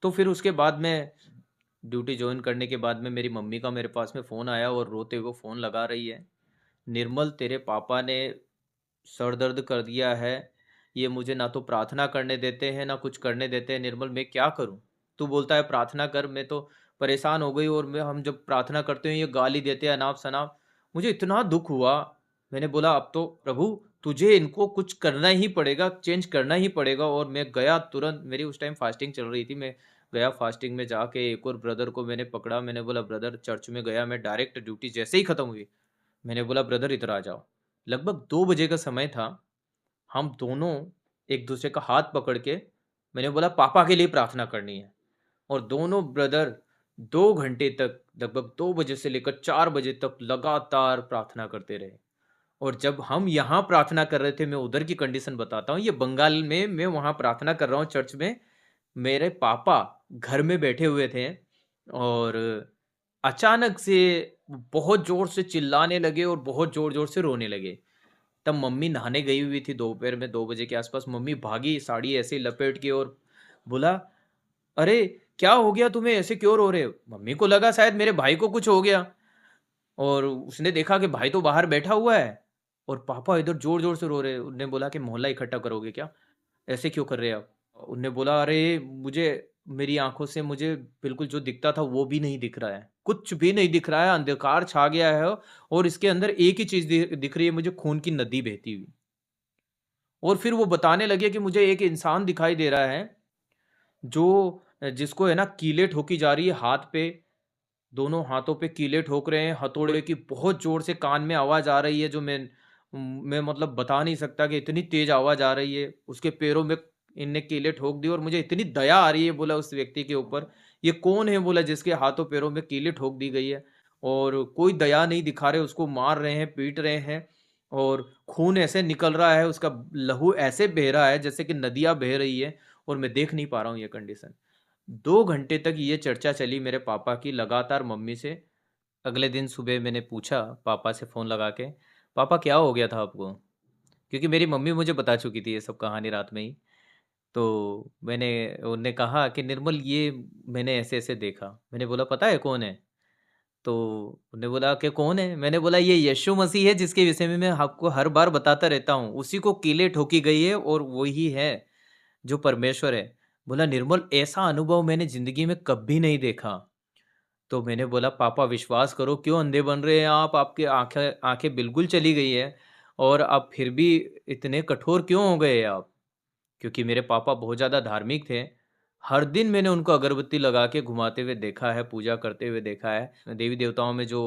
तो फिर उसके बाद में ड्यूटी जॉइन करने के बाद में मेरी मम्मी का मेरे पास में फ़ोन आया और रोते हुए फ़ोन लगा रही है। निर्मल तेरे पापा ने सर दर्द कर दिया है। ये मुझे ना तो प्रार्थना करने देते हैं, ना कुछ करने देते हैं। निर्मल मैं क्या करूँ? तू बोलता है प्रार्थना कर, मैं तो परेशान हो गई और मैं हम जब प्रार्थना करते हैं ये गाली देते हैं अनाप-शनाप। मुझे इतना दुःख हुआ। मैंने बोला अब तो प्रभु तुझे इनको कुछ करना ही पड़ेगा, चेंज करना ही पड़ेगा और मैं गया तुरंत मेरी उस टाइम फास्टिंग चल रही थी। मैं गया फास्टिंग में जाके एक और ब्रदर को मैंने पकड़ा। मैंने बोला ब्रदर चर्च में गया मैं डायरेक्ट ड्यूटी जैसे ही खत्म हुई मैंने बोला ब्रदर इधर आ जाओ। लगभग 2 बजे का समय था। हम दोनों एक दूसरे का हाथ पकड़ के मैंने बोला पापा के लिए प्रार्थना करनी है और दोनों ब्रदर 2 घंटे तक लगभग 2 बजे से लेकर 4 बजे तक लगातार प्रार्थना करते रहे। और जब हम यहाँ प्रार्थना कर रहे थे, मैं उधर की कंडीशन बताता हूँ, ये बंगाल में मैं वहाँ प्रार्थना कर रहा हूँ चर्च में। मेरे पापा घर में बैठे हुए थे और अचानक से बहुत ज़ोर से चिल्लाने लगे और बहुत ज़ोर-ज़ोर से रोने लगे। तब मम्मी नहाने गई हुई थी दोपहर में 2 बजे के आस-पास। मम्मी भागी साड़ी ऐसे लपेट के और बोला, "अरे! क्या हो गया तुम्हें? ऐसे क्यों रो रहे हो?" मम्मी को लगा शायद मेरे भाई को कुछ हो गया और उसने देखा कि भाई तो बाहर बैठा हुआ है और पापा इधर ज़ोर-ज़ोर से रो रहे हैं। उन्होंने बोला कि मोहल्ला इकट्ठा करोगे क्या? ऐसे क्यों कर रहे हैं आप? उन्होंने बोला, "अरे! मेरी आँखों से मुझे बिल्कुल जो दिखता था वो भी नहीं दिख रहा है। कुछ भी नहीं दिख रहा है, अंधकार छा गया है और इसके अंदर एक ही चीज़ दिख रही है मुझे, खून की नदी बहती हुई।" और फिर वो बताने लगे कि मुझे एक इंसान दिखाई दे रहा है जो जिसको है ना कीलें ठोकी जा रही है हाथ पे, दोनों हाथों पे कीलें ठोक रहे हैं, हथौड़े की बहुत ज़ोर से कान में आवाज़ आ रही है जो मैं मतलब बता नहीं सकता कि इतनी तेज़ आवाज़ आ रही है। उसके पैरों में इनने कीलें ठोक दी और मुझे इतनी दया आ रही है बोला उस व्यक्ति के ऊपर। ये कौन है बोला जिसके हाथों पैरों में कीलें ठोक दी गई है और कोई दया नहीं दिखा रहे, उसको मार रहे हैं, पीट रहे हैं और खून ऐसे निकल रहा है, उसका लहू ऐसे बह रहा है जैसे कि नदियाँ बह रही है और मैं देख नहीं पा रहा हूँ ये कंडीशन। 2 घंटे तक ये चर्चा चली मेरे पापा की लगातार मम्मी से। अगले दिन सुबह मैंने पूछा पापा से फ़ोन लगा के, "पापा क्या हो गया था आपको?" क्योंकि मेरी मम्मी मुझे बता चुकी थी ये सब कहानी रात में ही। तो उन्होंने कहा कि निर्मल ये मैंने ऐसे-ऐसे देखा। मैंने बोला पता है कौन है? तो उन्होंने बोला कि कौन है? मैंने बोला ये यीशु मसीह है जिसके विषय में मैं आपको हर बार बताता रहता हूँ। उसी को कीलें ठोकी गई है और वही है जो परमेश्वर है। बोला निर्मल ऐसा अनुभव मैंने ज़िंदगी में कभी नहीं देखा। तो मैंने बोला पापा विश्वास करो क्यों अंधे बन रहे हैं आप? आपकी आँखें आँखें बिल्कुल चली गई है और आप फिर भी इतने कठोर क्यों हो गए आप? क्योंकि मेरे पापा बहुत ज़्यादा धार्मिक थे। हर दिन मैंने उनको अगरबत्ती लगा के घुमाते हुए देखा है, पूजा करते हुए देखा है। देवी-देवताओं में जो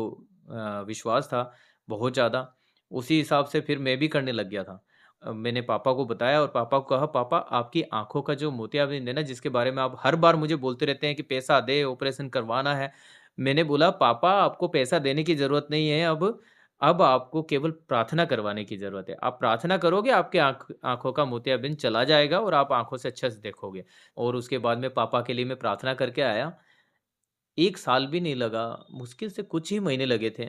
विश्वास था बहुत ज़्यादा, उसी हिसाब से फिर मैं भी करने लग गया था। मैंने पापा को बताया और पापा को कहा, "पापा आपकी आँखों का जो मोतियाबिंद है ना, जिसके बारे में आप हर बार मुझे बोलते रहते हैं कि पैसा दे, ऑपरेशन करवाना है।" मैंने बोला, "पापा आपको पैसा देने की ज़रूरत नहीं है अब आपको केवल प्रार्थना करवाने की ज़रूरत है। आप प्रार्थना करोगे, आपके आँखों का मोतियाबिंद चला जाएगा और आप आँखों से अच्छे से देखोगे।" और उसके बाद में पापा के लिए मैं प्रार्थना करके आया। 1 साल भी नहीं लगा, मुश्किल से कुछ ही महीने लगे थे।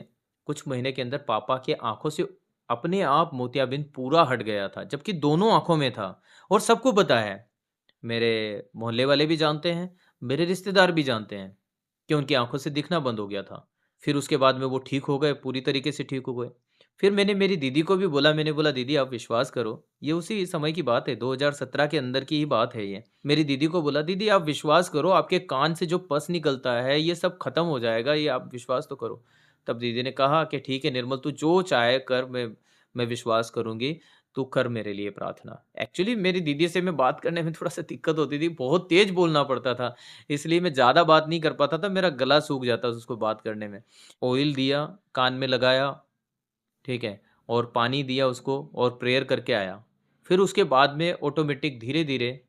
कुछ महीने के अंदर पापा की आँखों से अपने आप मोतियाबिंद पूरा हट गया था, जबकि दोनों आँखों में था और सबको पता है। मेरे मोहल्ले वाले भी जानते हैं, मेरे रिश्तेदार भी जानते हैं कि उनकी आँखों से दिखना बंद हो गया था। फिर उसके बाद में वो ठीक हो गए, पूरी तरीके से ठीक हो गए। फिर मैंने मेरी दीदी को भी बोला, मैंने बोला, "दीदी आप विश्वास करो, ये उसी समय की बात है, 2017 के अंदर की ही बात है ये।" मेरी दीदी को बोला, "दीदी आप विश्वास करो, आपके कान से जो पस निकलता है, ये सब खत्म हो जाएगा, ये आप विश्वास तो करो।" तब दीदी ने कहा कि, "ठीक है निर्मल, तू जो चाहे कर, मैं विश्वास करूँगी। तू कर मेरे लिए प्रार्थना।" एक्चुअली मेरी दीदी से मैं बात करने में थोड़ा-सा दिक्कत होती थी, बहुत तेज़ बोलना पड़ता था, इसलिए मैं ज़्यादा बात नहीं कर पाता था, मेरा गला सूख जाता था उसको बात करने में। ऑयल दिया, कान में लगाया, ठीक है? और पानी दिया उसको और प्रेयर करके आया। फिर उसके बाद में ऑटोमेटिक धीरे-धीरे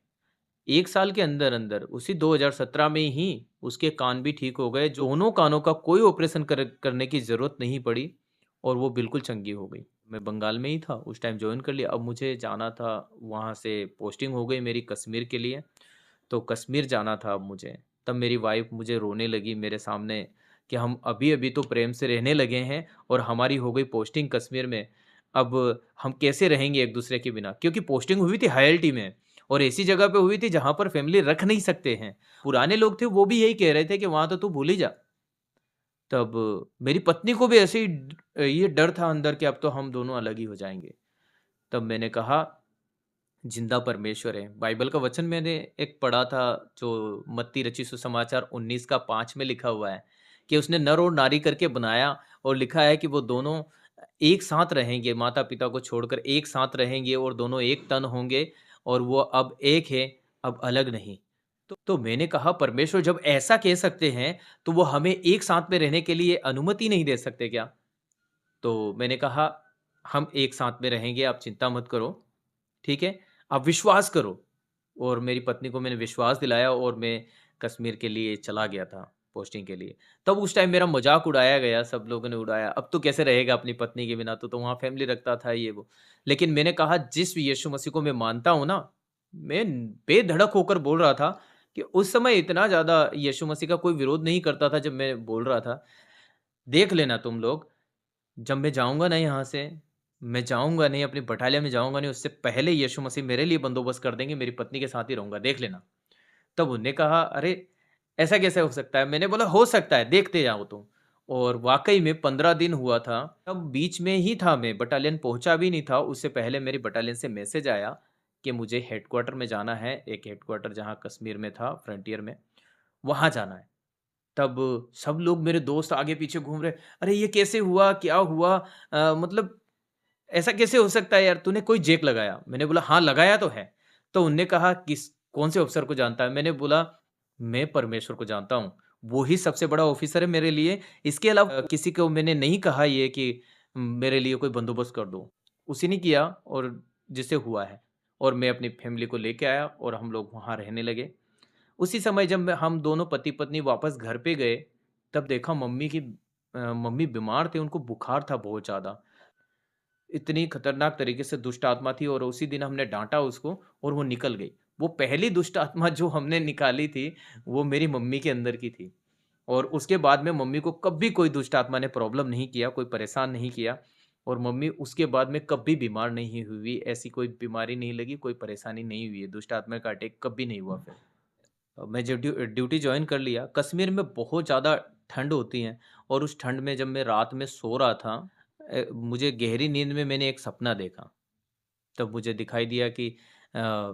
1 साल के अंदर-अंदर उसी 2017 में ही उसके कान भी ठीक हो गए, दोनों कानों का कोई ऑपरेशन करने की ज़रूरत नहीं पड़ी और वो बिल्कुल चंगी हो गई। मैं बंगाल में ही था, उस टाइम जॉइन कर लिया, अब मुझे जाना था, वहाँ से पोस्टिंग हो गई मेरी कश्मीर के लिए, तो कश्मीर जाना था अब मुझे। तब मेरी वाइफ़ मुझे रोने लगी मेरे सामने कि हम अभी-अभी तो प्रेम से रहने लगे हैं और हमारी हो गई पोस्टिंग कश्मीर में। अब हम कैसे रहेंगे एक-दूसरे के बिना? क्योंकि पोस्टिंग हुई थी हाईएलटी में और ऐसी जगह पे हुई थी जहाँ पर फैमिली रख नहीं सकते हैं। पुराने लोग थे वो भी यही कह रहे थे कि वहाँ तो तू भूल ही जा। तब मेरी पत्नी को भी ऐसे ही ये डर था अंदर कि अब तो हम दोनों अलग ही हो जाएँगे। तब मैंने कहा जिंदा परमेश्वर है। बाइबल का वचन मैंने एक पढ़ा था जो मत्ती रचित सुसमाचार 19 का 5 में लिखा हुआ है कि उसने नर और नारी करके बनाया और लिखा है कि वो दोनों एक साथ रहेंगे, माता-पिता को छोड़कर एक साथ रहेंगे और दोनों एक तन होंगे और वो अब एक है, अब अलग नहीं। तो मैंने कहा परमेश्वर जब ऐसा कह सकते हैं, तो वो हमें एक साथ में रहने के लिए अनुमति नहीं दे सकते क्या? तो मैंने कहा हम एक साथ में रहेंगे, आप चिंता मत करो। ठीक है? आप विश्वास करो और मेरी पत्नी को मैंने विश्वास दिलाया और मैं कश्मीर के लिए चला गया था पोस्टिंग के लिए। तब उस टाइम मेरा मज़ाक उड़ाया गया, सब लोगों ने उड़ाया, "अब तू कैसे रहेगा अपनी पत्नी के बिना? तू तो वहाँ फैमिली रखता था ये वो।" लेकिन मैंने कहा जिस यीशु मसीह को मैं मानता हूँ ना, मैं बेधड़क होकर बोल रहा था कि उस समय इतना ज़्यादा यीशु मसीह का कोई विरोध नहीं करता था जब मैं बोल रहा था। देख लेना तुम लोग, जब मैं जाऊँगा ना यहाँ से, मैं जाऊँगा नहीं, अपनी बटालियन में जाऊँगा नहीं, उससे पहले यीशु मसीह मेरे लिए बंदोबस्त कर देंगे, मेरी पत्नी के साथ ही रहूँगा, देख लेना। तब उन्होंने कहा, "अरे! ऐसा कैसे हो सकता है?" मैंने बोला, "हो सकता है, देखते जाओ तुम।" और वाक़ई में 15 दिन हुआ था, तब बीच में ही था मैं, बटालियन पहुँचा भी नहीं था, उससे पहले मेरी बटालियन से मैसेज आया कि मुझे हेडक्वार्टर में जाना है, एक हेडक्वार्टर जहाँ कश्मीर में था, फ्रंटियर में, वहाँ जाना है। तब सब लोग मेरे दोस्त आगे-पीछे घूम रहे, "अरे! ये कैसे हुआ? क्या हुआ? मतलब ऐसा कैसे हो सकता है यार? तूने कोई जैक लगाया?" मैंने बोला, "हाँ, लगाया तो है।" तो उनने कहा, कौन से ऑफ़िसर को जानता है?" मैंने बोला, "मैं परमेश्वर को जानता हूँ। वो ही सबसे बड़ा ऑफ़िसर है मेरे लिए। इसके अलावा किसी को मैंने नहीं कहा ये कि मेरे लिए कोई बंदोबस्त कर दो।" उसी ने किया और जिससे हुआ है। और मैं अपनी फ़ैमिली को लेके आया और हम लोग वहाँ रहने लगे। उसी समय जब हम दोनों पति-पत्नी वापस घर पे गए, तब देखा मम्मी बीमार थे, उनको बुखार था बहुत ज़्यादा। इतनी खतरनाक तरीके से दुष्ट आत्मा थी और उसी दिन हमने डाँटा उसको और वो निकल गई। वो पहली दुष्ट आत्मा जो हमने निकाली थी, वो मेरी मम्मी के अंदर की थी। और उसके बाद में मम्मी को कभी कोई दुष्ट आत्मा ने प्रॉब्लम नहीं किया, कोई परेशान नहीं किया और मम्मी उसके बाद में कभी बीमार नहीं हुई, ऐसी कोई बीमारी नहीं लगी, कोई परेशानी नहीं हुई है, दुष्ट आत्मा का अटैक कभी नहीं हुआ फिर। मैं जब ड्यूटी जॉइन कर लिया, कश्मीर में बहुत ज़्यादा ठंड होती है और उस ठंड में जब मैं रात में सो रहा था मुझे गहरी नींद में मैंने एक सपना देखा। तब मुझे दिखाई दिया कि अ,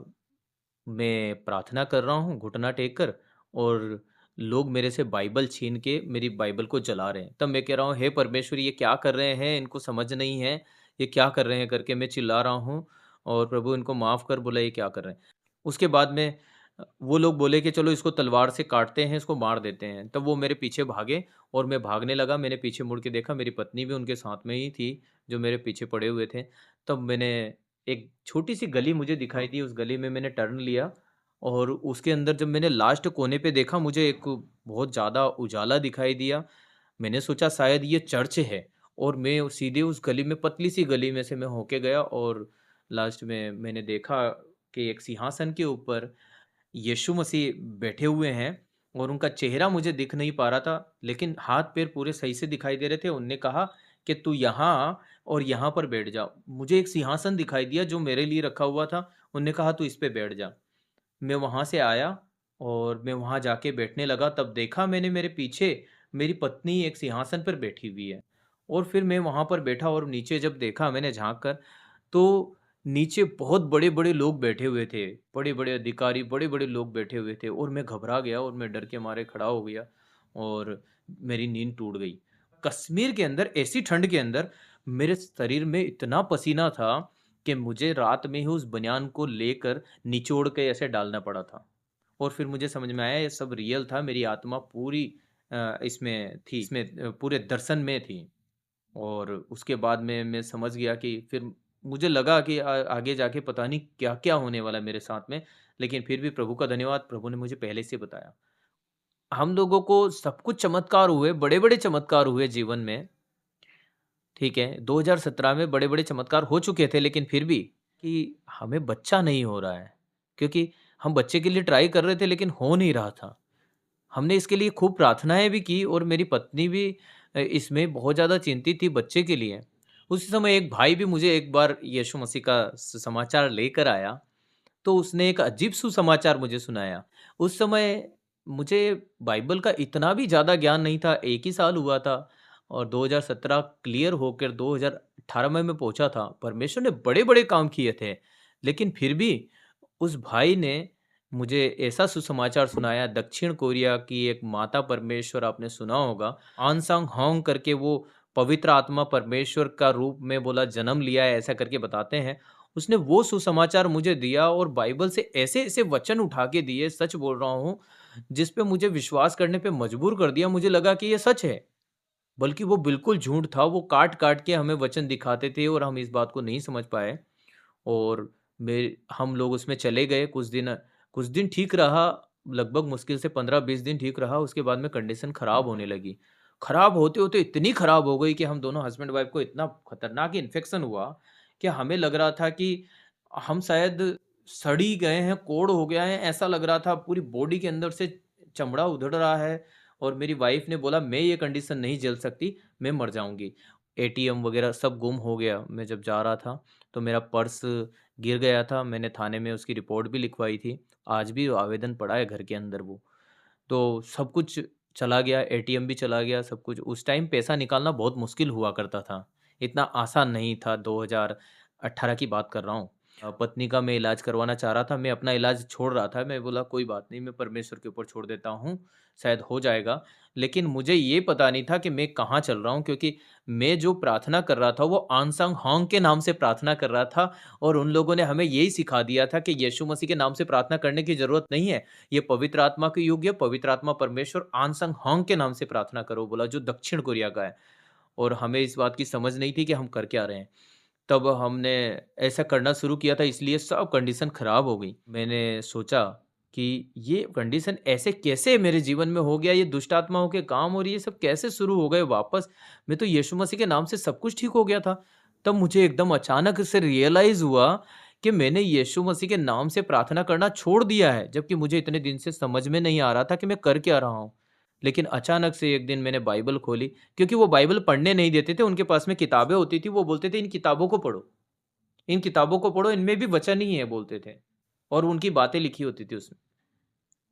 मैं प्रार्थना कर रहा हूँ घुटना टेक कर और लोग मेरे से बाइबल छीन के मेरी बाइबल को जला रहे हैं। तब मैं कह रहा हूँ, हे परमेश्वर ये क्या कर रहे हैं? इनको समझ नहीं है, ये क्या कर रहे हैं करके मैं चिल्ला रहा हूँ और प्रभु इनको माफ़ कर, बोला ये क्या कर रहे हैं? उसके बाद में वो लोग बोले कि चलो इसको तलवार से काटते हैं, इसको मार देते हैं। तब वो मेरे पीछे भागे और मैं भागने लगा। मैंने पीछे मुड़ के देखा, मेरी पत्नी भी उनके साथ में ही थी, जो मेरे पीछे पड़े हुए थे। तब मैंने एक छोटी-सी गली मुझे दिखाई दी, उस गली में मैंने टर्न लिया और उसके अंदर जब मैंने लास्ट कोने पे देखा, मुझे एक बहुत ज़्यादा उजाला दिखाई दिया। मैंने सोचा शायद ये चर्च है और मैं सीधे उस गली में पतली-सी गली में से मैं होके गया और लास्ट में मैंने देखा कि एक सिंहासन के ऊपर यीशु मसीह बैठे हुए हैं और उनका चेहरा मुझे दिख नहीं पा रहा था, लेकिन हाथ-पैर पूरे सही से दिखाई दे रहे थे। उन्होंने कहा कि तू यहाँ आ और यहाँ पर बैठ जा। मुझे एक सिंहासन दिखाई दिया जो मेरे लिए रखा हुआ था। उन्होंने कहा तू इस पे बैठ जा। मैं वहाँ से आया और मैं वहाँ जाके बैठने लगा, तब देखा मैंने मेरे पीछे मेरी पत्नी एक सिंहासन पर बैठी हुई है और फिर मैं वहाँ पर बैठा और नीचे जब देखा मैंने झाँक कर, तो नीचे बहुत बड़े-बड़े लोग बैठे हुए थे। बड़े-बड़े अधिकारी, बड़े-बड़े लोग बैठे हुए थे और मैं घबरा गया और मैं डर के मारे खड़ा हो गया और मेरी नींद टूट गई। कश्मीर के अंदर ऐसी ठंड के अंदर मेरे शरीर में इतना पसीना था कि मुझे रात में ही उस बनियान को लेकर निचोड़ के ऐसे डालना पड़ा था। और फिर मुझे समझ में आया ये सब रियल था, मेरी आत्मा पूरी इसमें थी, इसमें पूरे दर्शन में थी। और उसके बाद में मैं समझ गया कि फिर मुझे लगा कि आगे जाके पता नहीं क्या-क्या होने वाला है मेरे साथ में, लेकिन फिर भी प्रभु का धन्यवाद, प्रभु ने मुझे पहले से बताया। हम लोगों को सब कुछ चमत्कार हुए, बड़े-बड़े चमत्कार हुए जीवन में, ठीक है? 2017 में बड़े-बड़े चमत्कार हो चुके थे, लेकिन फिर भी कि हमें बच्चा नहीं हो रहा है, क्योंकि हम बच्चे के लिए ट्राई कर रहे थे लेकिन हो नहीं रहा था। हमने इसके लिए खूब प्रार्थनाएँ भी की और मेरी पत्नी भी इसमें बहुत ज़्यादा चिंतित थी बच्चे के लिए। उसी समय एक भाई भी मुझे एक बार यीशु मसीह का समाचार लेकर आया, तो उसने एक अजीब सुसमाचार मुझे सुनाया। उस समय मुझे बाइबल का इतना भी ज़्यादा ज्ञान नहीं था, 1 ही साल हुआ था और 2017 क्लियर होकर 2018 में मैं पहुँचा था। परमेश्वर ने बड़े-बड़े काम किए थे, लेकिन फिर भी उस भाई ने मुझे ऐसा सुसमाचार सुनाया, दक्षिण कोरिया की एक माता परमेश्वर आपने सुना होगा, आन सांग होंग करके, वो पवित्र आत्मा परमेश्वर का रूप में बोला जन्म लिया है, ऐसा करके बताते हैं। उसने वो सुसमाचार मुझे दिया और बाइबल से ऐसे-ऐसे वचन उठा के दिए, सच बोल रहा हूँ, जिस पे मुझे विश्वास करने पे मजबूर कर दिया। मुझे लगा कि ये सच है, बल्कि वो बिल्कुल झूठ था। वो काट-काट के हमें वचन दिखाते थे और हम इस बात को नहीं समझ पाए और हम लोग उसमें चले गए कुछ दिन ठीक रहा, लगभग मुश्किल से 15-20 दिन ठीक रहा, उसके बाद में कंडीशन खराब होने लगी। खराब होते-होते इतनी खराब हो गई कि हम दोनों हस्बैंड वाइफ को इतना खतरनाक इन्फेक्शन हुआ कि हमें लग रहा था कि हम शायद सड़ ही गए हैं, कोढ़ हो गया है, ऐसा लग रहा था। पूरी बॉडी के अंदर से चमड़ा उधड़ रहा है और मेरी वाइफ ने बोला मैं ये कंडीशन नहीं झेल सकती, मैं मर जाऊंगी। एटीएम वगैरह सब गुम हो गया। मैं जब जा रहा था तो मेरा पर्स गिर गया था। मैंने थाने में उसकी रिपोर्ट भी लिखवाई थी। आज भी आवेदन पड़ा है घर के अंदर वो। तो सब कुछ चला गया, एटीएम भी चला गया, सब कुछ। उस टाइम पैसा निकालना बहुत मुश्किल हुआ करता था, इतना आसान नहीं था। 2018 की बात कर रहा हूँ। पत्नी का मैं इलाज करवाना चाह रहा था, मैं अपना इलाज छोड़ रहा था। मैं बोला कोई बात नहीं, मैं परमेश्वर के ऊपर छोड़ देता हूँ, शायद हो जाएगा। लेकिन मुझे ये पता नहीं था कि मैं कहाँ चल रहा हूँ, क्योंकि मैं जो प्रार्थना कर रहा था वो आनसंग होंग के नाम से प्रार्थना कर रहा था। और उन लोगों ने हमें यही सिखा दिया था कि यीशु मसीह के नाम से प्रार्थना करने की ज़रूरत नहीं है। ये पवित्र आत्मा के युग है, पवित्र आत्मा परमेश्वर आनसंग होंग के नाम से प्रार्थना करो बोला, जो दक्षिण कोरिया का है। और हमें इस बात की समझ नहीं थी कि हम कर क्या रहे हैं। तब हमने ऐसा करना शुरू किया था, इसलिए सब कंडीशन खराब हो गई। मैंने सोचा कि ये कंडीशन ऐसे कैसे मेरे जीवन में हो गया, ये दुष्ट आत्माओं के काम और ये सब कैसे शुरू हो गए वापस। मैं तो यीशु मसीह के नाम से सब कुछ ठीक हो गया था। तब मुझे एकदम अचानक से रियलाइज़ हुआ कि मैंने यीशु मसीह के नाम से प्रार्थना करना छोड़ दिया है, जबकि मुझे इतने दिन से समझ में नहीं आ रहा था कि मैं कर क्या रहा हूँ। लेकिन अचानक से एक दिन मैंने बाइबल खोली, क्योंकि वो बाइबल पढ़ने नहीं देते थे, उनके पास में किताबें होती थी, वो बोलते थे इन किताबों को पढ़ो, इन किताबों को पढ़ो, इनमें भी वचन ही है बोलते थे। और उनकी बातें लिखी होती थी उसमें।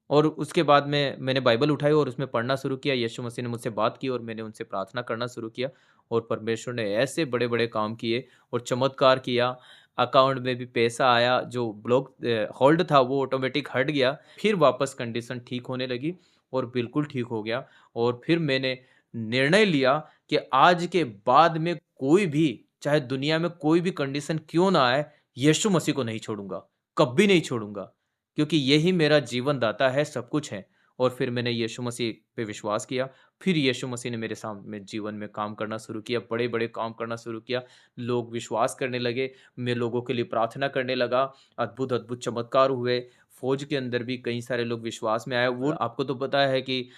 और उसके बाद में मैंने बाइबल उठाई और उसमें पढ़ना शुरू किया। यीशु मसीह ने मुझसे बात की और मैंने उनसे प्रार्थना करना शुरू किया। और परमेश्वर ने ऐसे बड़े-बड़े काम किए और चमत्कार किया। अकाउंट में भी पैसा आया, जो ब्लॉक होल्ड था वो ऑटोमेटिक हट गया। फिर वापस कंडीशन ठीक होने लगी और बिल्कुल ठीक हो गया। और फिर मैंने निर्णय लिया कि आज के बाद में कोई भी, चाहे दुनिया में कोई भी कंडीशन क्यों ना आए, यीशु मसीह को नहीं छोड़ूँगा, कभी नहीं छोड़ूँगा। क्योंकि यही मेरा जीवन दाता है, सब कुछ है। और फिर मैंने यीशु मसीह पे विश्वास किया। फिर यीशु मसीह ने मेरे सामने जीवन में काम करना शुरू किया, बड़े-बड़े काम करना शुरू किया। लोग विश्वास करने लगे, मैं लोगों के लिए प्रार्थना करने लगा, अद्भुत-अद्भुत चमत्कार हुए। फ़ौज के अंदर भी कई सारे लोग विश्वास में आए। वो आपको तो पता है कि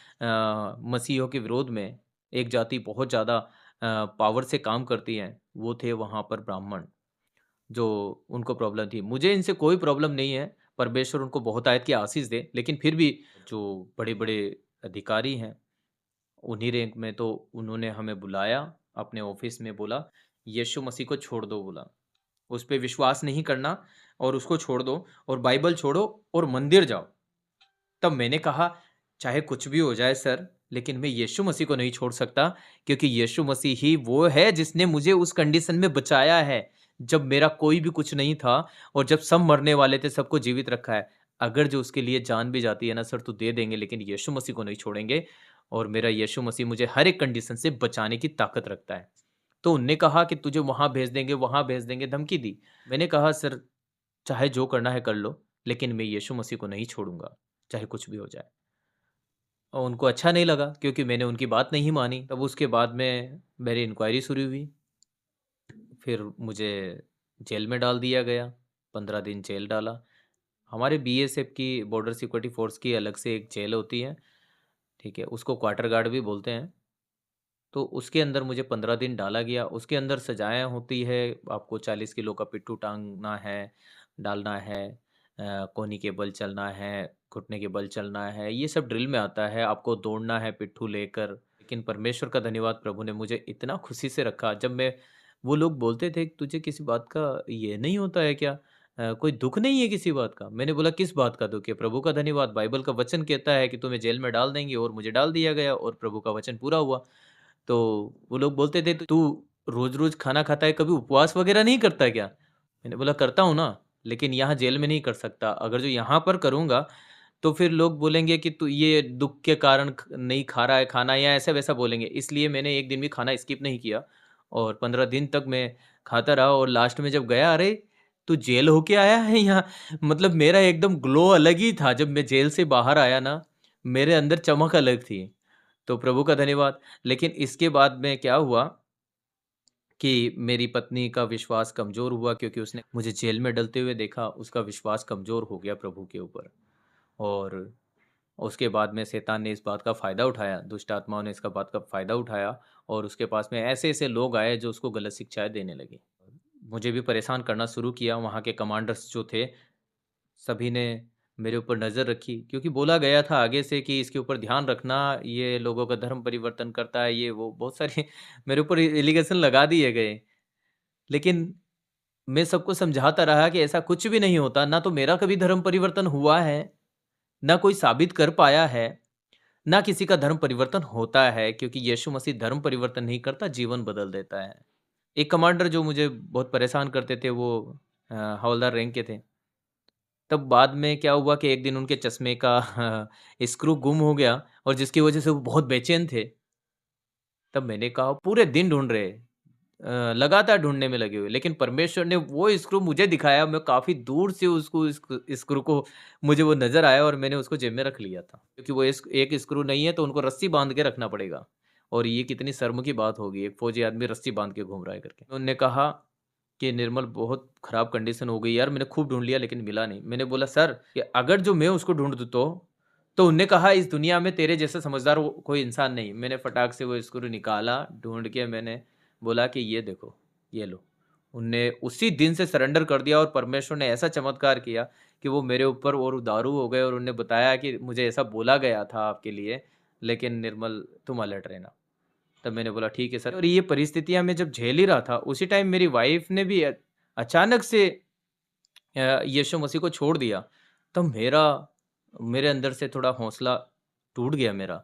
मसीहियों के विरोध में एक जाति बहुत ज़्यादा पावर से काम करती है, वो थे वहाँ पर ब्राह्मण। जो उनको प्रॉब्लम थी। मुझे इनसे कोई प्रॉब्लम नहीं है, परमेश्वर उनको बहुत आयत की आशीष दे, लेकिन फिर भी जो बड़े-बड़े अधिकारी हैं, उन्हीं रैंक में, तो उन्होंने हमें बुलाया अपने ऑफ़िस में, बोला, "यीशु मसीह को छोड़ दो" बोला। "उस पे विश्वास नहीं करना और उसको छोड़ दो और बाइबल छोड़ो और मंदिर जाओ।" तब मैंने कहा, चाहे कुछ भी हो जाए सर, लेकिन मैं यीशु मसीह को नहीं छोड़ सकता, क्योंकि यीशु मसीह ही वो है जिसने मुझे उस कंडीशन में बचाया है, जब मेरा कोई भी कुछ नहीं था और जब सब मरने वाले थे, सबको जीवित रखा है। अगर जो उसके लिए जान भी जाती है ना सर, तो दे देंगे, लेकिन यीशु मसीह को नहीं छोड़ेंगे। और मेरा यीशु मसीह मुझे हर एक कंडीशन से बचाने की ताकत रखता है। तो उनने कहा कि तुझे वहाँ भेज देंगे, वहाँ भेज देंगे, धमकी दी। मैंने कहा, सर चाहे जो करना है कर लो, लेकिन मैं यीशु मसीह को नहीं छोड़ूँगा, चाहे कुछ भी हो जाए। और उनको अच्छा नहीं लगा, क्योंकि मैंने उनकी बात नहीं मानी। तब उसके बाद में मेरी इंक्वायरी शुरू हुई। फिर मुझे जेल में डाल दिया गया, 15 दिन जेल डाला। हमारे बीएसएफ की, बॉर्डर सिक्योरिटी फ़ोर्स की, अलग से एक जेल होती है, ठीक है? उसको क्वार्टर गार्ड भी बोलते हैं। तो उसके अंदर मुझे 15 दिन डाला गया। उसके अंदर सजाएँ होती है, आपको 40 किलो का पिट्ठू टाँगना है, डालना है, कोहनी के बल चलना है, घुटने के बल चलना है, ये सब ड्रिल में आता है, आपको दौड़ना है पिट्ठू लेकर। लेकिन परमेश्वर का धन्यवाद, प्रभु ने मुझे इतना खुशी से रखा। जब मैं, वो लोग बोलते थे, "तुझे किसी बात का ये नहीं होता है क्या? कोई दुःख नहीं है किसी बात का?" मैंने बोला, "किस बात का दुःख है? प्रभु का धन्यवाद, बाइबल का वचन कहता है कि तुम्हें जेल में डाल देंगे", और मुझे डाल दिया गया और प्रभु का वचन पूरा हुआ। तो वो लोग बोलते थे, "तू रोज़-रोज़ खाना खाता है, कभी उपवास वग़ैरह नहीं करता क्या?" मैंने बोला, "करता हूँ ना, लेकिन यहाँ जेल में नहीं कर सकता। अगर जो यहाँ पर करूँगा, तो फिर लोग बोलेंगे कि तू ये दुःख के कारण नहीं खा रहा है खाना, या ऐसा-वैसा बोलेंगे।" इसलिए मैंने एक दिन भी खाना स्किप नहीं किया और 15 दिन तक मैं खाता रहा। और लास्ट में जब गया, "अरे! तू जेल होके आया है यहाँ?" मतलब मेरा एकदम ग्लो अलग ही था। जब मैं जेल से बाहर आया ना, मेरे अंदर चमक अलग थी। तो प्रभु का धन्यवाद। लेकिन इसके बाद में क्या हुआ कि मेरी पत्नी का विश्वास कमज़ोर हुआ, क्योंकि उसने मुझे जेल में डलते हुए देखा, उसका विश्वास कमज़ोर हो गया प्रभु के ऊपर। और उसके बाद में शैतान ने इस बात का फ़ायदा उठाया, दुष्ट आत्माओं ने इसका बात का फ़ायदा उठाया और उसके पास में ऐसे-ऐसे लोग आए जो उसको गलत शिक्षाएँ देने लगे। मुझे भी परेशान करना शुरू किया। वहाँ के कमांडर्स जो थे, सभी ने मेरे ऊपर नज़र रखी, क्योंकि बोला गया था आगे से कि इसके ऊपर ध्यान रखना, ये लोगों का धर्म परिवर्तन करता है, ये वो बहुत सारे मेरे ऊपर एलिगेशन लगा दिए गए। लेकिन मैं सबको समझाता रहा कि ऐसा कुछ भी नहीं होता, ना तो मेरा कभी धर्म परिवर्तन हुआ है, ना कोई साबित कर पाया है, ना किसी का धर्म परिवर्तन होता है, क्योंकि यीशु मसीह धर्म परिवर्तन नहीं करता, जीवन बदल देता है। एक कमांडर जो मुझे बहुत परेशान करते थे, वो हवलदार रैंक के थे। तब बाद में क्या हुआ कि एक दिन उनके चश्मे का स्क्रू गुम हो गया और जिसकी वज़ह से वो बहुत बेचैन थे। तब मैंने कहा पूरे दिन ढूँढ रहे, लगातार ढूँढने में लगे हुए, लेकिन परमेश्वर ने वो स्क्रू मुझे दिखाया, मैं काफ़ी दूर से उसको स्क्रू को मुझे वो नज़र आया और मैंने उसको जेब में रख लिया था। क्योंकि वो एक स्क्रू नहीं है तो उनको रस्सी बाँध के रखना पड़ेगा और ये कितनी शर्म की बात होगी, एक फ़ौजी आदमी रस्सी बाँध के घूम रहा है करके। उन्होंने कहा कि निर्मल बहुत खराब कंडीशन हो गई यार, मैंने खूब ढूँढ लिया लेकिन मिला नहीं। मैंने बोला सर कि अगर जो मैं उसको ढूँढ दूँ तो उन्होंने कहा इस दुनिया में तेरे जैसा समझदार कोई इंसान नहीं। मैंने फटाक से वो स्क्रू निकाला, ढूँढ के मैंने बोला कि ये देखो, ये लो। उनने उसी दिन से सरेंडर कर दिया और परमेश्वर ने ऐसा चमत्कार किया कि वो मेरे ऊपर और उदारू हो गए और उन्होंने बताया कि मुझे ऐसा बोला गया था आपके लिए, लेकिन निर्मल तुम अलर्ट रहना। तब मैंने बोला ठीक है सर। और ये परिस्थितियाँ मैं जब झेल ही रहा था, उसी टाइम मेरी वाइफ़ ने भी अचानक से यीशु मसीह को छोड़ दिया। तब मेरे अंदर से थोड़ा हौसला टूट गया मेरा।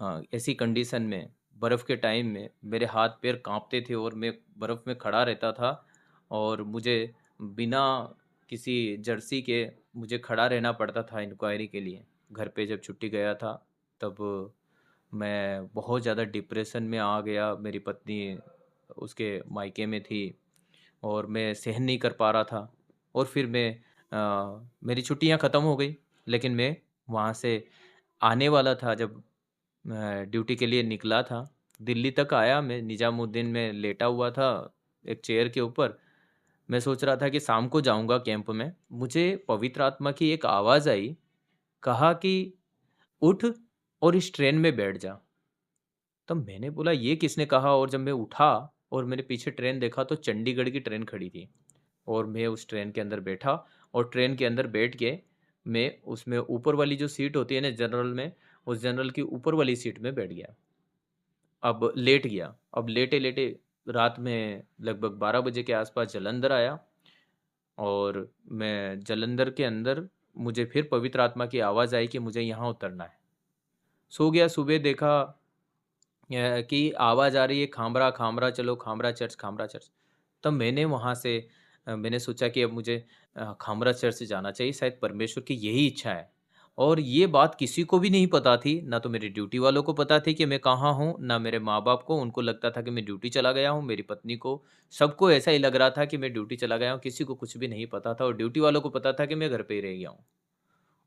हाँ, ऐसी कंडीशन में, बर्फ़ के टाइम में मेरे हाथ-पैर काँपते थे और मैं बर्फ़ में खड़ा रहता था और मुझे बिना किसी जर्सी के मुझे खड़ा रहना पड़ता था इंक्वायरी के लिए। घर पे जब छुट्टी गया था, तब मैं बहुत ज़्यादा डिप्रेशन में आ गया। मेरी पत्नी उसके मायके में थी और मैं सहन नहीं कर पा रहा था और फिर मेरी छुट्टियाँ ख़त्म हो गई, लेकिन मैं वहाँ से आने वाला था जब ड्यूटी के लिए निकला था, दिल्ली तक आया मैं, निज़ामुद्दीन में लेटा हुआ था एक चेयर के ऊपर। मैं सोच रहा था कि शाम को जाऊँगा कैंप में। मुझे पवित्र आत्मा की एक आवाज़ आई, कहा कि उठ और इस ट्रेन में बैठ जा। तब मैंने बोला ये किसने कहा, और जब मैं उठा और मैंने पीछे ट्रेन देखा तो चंडीगढ़ की ट्रेन खड़ी थी और मैं उस ट्रेन के अंदर बैठा और ट्रेन के अंदर बैठ के मैं उसमें ऊपर वाली जो सीट होती है ना जनरल में, उस जनरल की ऊपर वाली सीट में बैठ गया। अब लेट गया। अब लेटे-लेटे रात में लगभग 12 बजे के आस-पास जालंधर आया और मैं जालंधर के अंदर मुझे फिर पवित्र आत्मा की आवाज़ आई कि मुझे यहाँ उतरना है। सो गया, सुबह देखा कि आवाज़ आ रही है खामरा, खामरा चलो, खामरा चर्च, खामरा चर्च। तब मैंने वहाँ से मैंने सोचा कि अब मुझे खामरा चर्च जाना चाहिए, शायद परमेश्वर की यही इच्छा है। और ये बात किसी को भी नहीं पता थी, ना तो मेरी ड्यूटी वालों को पता थी कि मैं कहाँ हूँ, ना मेरे माँ-बाप को, उनको लगता था कि मैं ड्यूटी चला गया हूँ, मेरी पत्नी को, सबको ऐसा ही लग रहा था कि मैं ड्यूटी चला गया हूँ, किसी को कुछ भी नहीं पता था और ड्यूटी वालों को पता था कि मैं घर पे ही रह गया हूँ।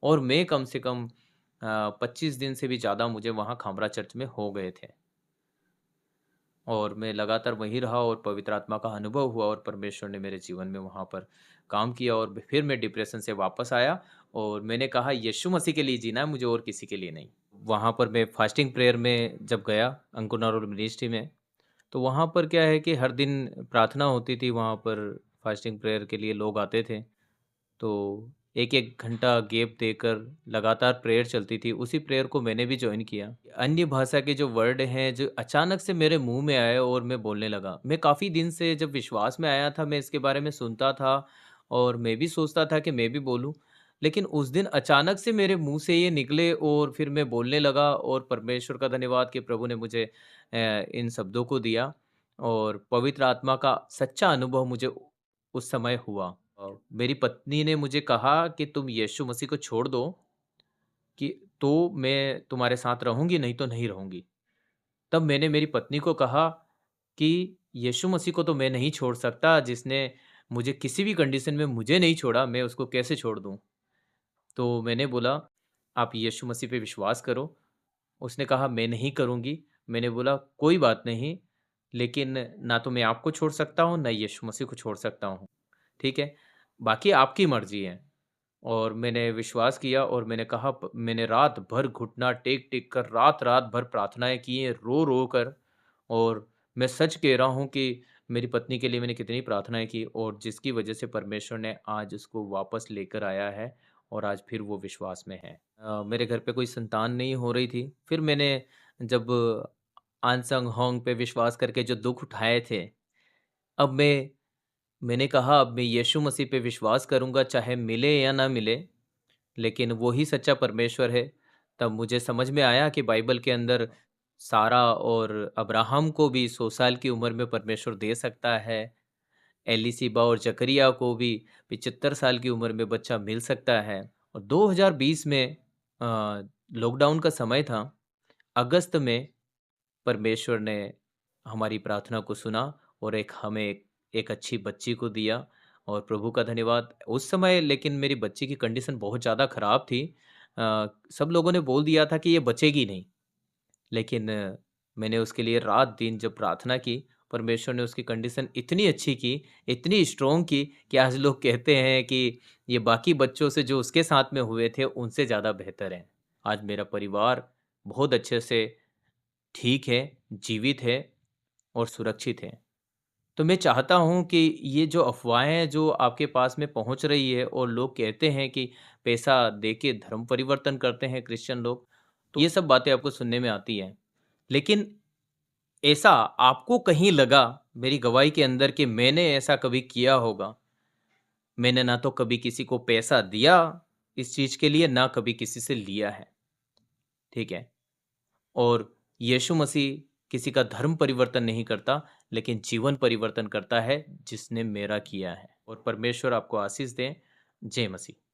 और मैं कम से कम 25 दिन से भी ज़्यादा मुझे वहाँ खामरा चर्च में हो गए थे। और मैं लगातार वहीं रहा और पवित्र आत्मा का अनुभव हुआ और परमेश्वर ने मेरे जीवन में वहाँ पर काम किया और फिर मैं डिप्रेशन से वापस आया और मैंने कहा यीशु मसीह के लिए जीना है मुझे और किसी के लिए नहीं। वहाँ पर मैं फास्टिंग प्रेयर में जब गया अंकुर नारोल मिनिस्ट्री में, तो वहाँ पर क्या है कि हर दिन प्रार्थना होती थी, वहाँ पर फास्टिंग प्रेयर के लिए लोग आते थे। तो 1-1 घंटा गैप देकर लगातार प्रेयर चलती थी, उसी प्रेयर को मैंने भी जॉइन किया। अन्य भाषा के जो वर्ड हैं, जो अचानक से मेरे मुँह में आए और मैं बोलने लगा। मैं काफ़ी दिन से जब विश्वास में आया था, मैं इसके बारे में सुनता था और मैं भी सोचता था कि मैं भी बोलूँ। लेकिन उस दिन अचानक से मेरे मुँह से ये निकले और फिर मैं बोलने लगा और परमेश्वर का धन्यवाद कि प्रभु ने मुझे इन शब्दों को दिया और पवित्र आत्मा का सच्चा अनुभव मुझे उस समय हुआ। मेरी पत्नी ने मुझे कहा कि तुम यीशु मसीह को छोड़ दो कि तो मैं तुम्हारे साथ रहूँगी, नहीं तो नहीं रहूँगी। तब मैंने मेरी पत्नी को कहा कि यीशु मसीह को तो मैं नहीं छोड़ सकता, जिसने मुझे किसी भी कंडीशन में मुझे नहीं छोड़ा, मैं उसको कैसे छोड़ दूँ? तो मैंने बोला, "आप यीशु मसीह पे विश्वास करो।" उसने कहा, "मैं नहीं करूँगी।" मैंने बोला, "कोई बात नहीं, लेकिन ना तो मैं आपको छोड़ सकता हूँ, ना यीशु मसीह को छोड़ सकता हूँ। ठीक है? बाकी आपकी मर्ज़ी है।" और मैंने विश्वास किया और मैंने कहा मैंने रात भर घुटना टेक-टेक कर रात-रात भर प्रार्थनाएँ की हैं, रो-रो कर। और मैं सच कह रहा हूँ कि मेरी पत्नी के लिए मैंने कितनी प्रार्थनाएँ की और जिसकी वज़ह से परमेश्वर ने आज उसको वापस लेकर आया है और आज फिर वो विश्वास में हैं। मेरे घर पे कोई संतान नहीं हो रही थी। फिर मैंने जब आनसंग होंग पे विश्वास करके जो दुःख उठाए थे, अब मैंने कहा अब मैं यीशु मसीह पे विश्वास करूँगा चाहे मिले या ना मिले, लेकिन वो ही सच्चा परमेश्वर है। तब मुझे समझ में आया कि बाइबल के अंदर सारा और अब्राहम को भी 100 साल की उम्र में परमेश्वर दे सकता है। एलीशिबा और जकरिया को भी 75 साल की उम्र में बच्चा मिल सकता है। और 2020 में लॉकडाउन का समय था। अगस्त में परमेश्वर ने हमारी प्रार्थना को सुना और हमें एक अच्छी बच्ची को दिया और प्रभु का धन्यवाद। उस समय लेकिन मेरी बच्ची की कंडीशन बहुत ज़्यादा ख़राब थी। सब लोगों ने बोल दिया था कि ये बचेगी नहीं। लेकिन मैंने उसके लिए रात-दिन जब प्रार्थना की, परमेश्वर ने उसकी कंडीशन इतनी अच्छी की, इतनी स्ट्रॉन्ग की कि आज लोग कहते हैं कि ये बाकी बच्चों से जो उसके साथ में हुए थे, उनसे ज़्यादा बेहतर हैं। आज मेरा परिवार बहुत अच्छे से ठीक है, जीवित है और सुरक्षित है। तो मैं चाहता हूँ कि ये जो अफ़वाहें जो आपके पास में पहुँच रही है और लोग कहते हैं कि पैसा दे के धर्म परिवर्तन करते हैं क्रिश्चियन लोग, तो ये सब बातें आपको सुनने में आती हैं। लेकिन ऐसा आपको कहीं लगा मेरी गवाही के अंदर कि मैंने ऐसा कभी किया होगा? मैंने ना तो कभी किसी को पैसा दिया इस चीज़ के लिए, ना कभी किसी से लिया है, ठीक है? और यीशु मसीह किसी का धर्म परिवर्तन नहीं करता, लेकिन जीवन परिवर्तन करता है, जिसने मेरा किया है। और परमेश्वर आपको आशीष दे। जय मसीह।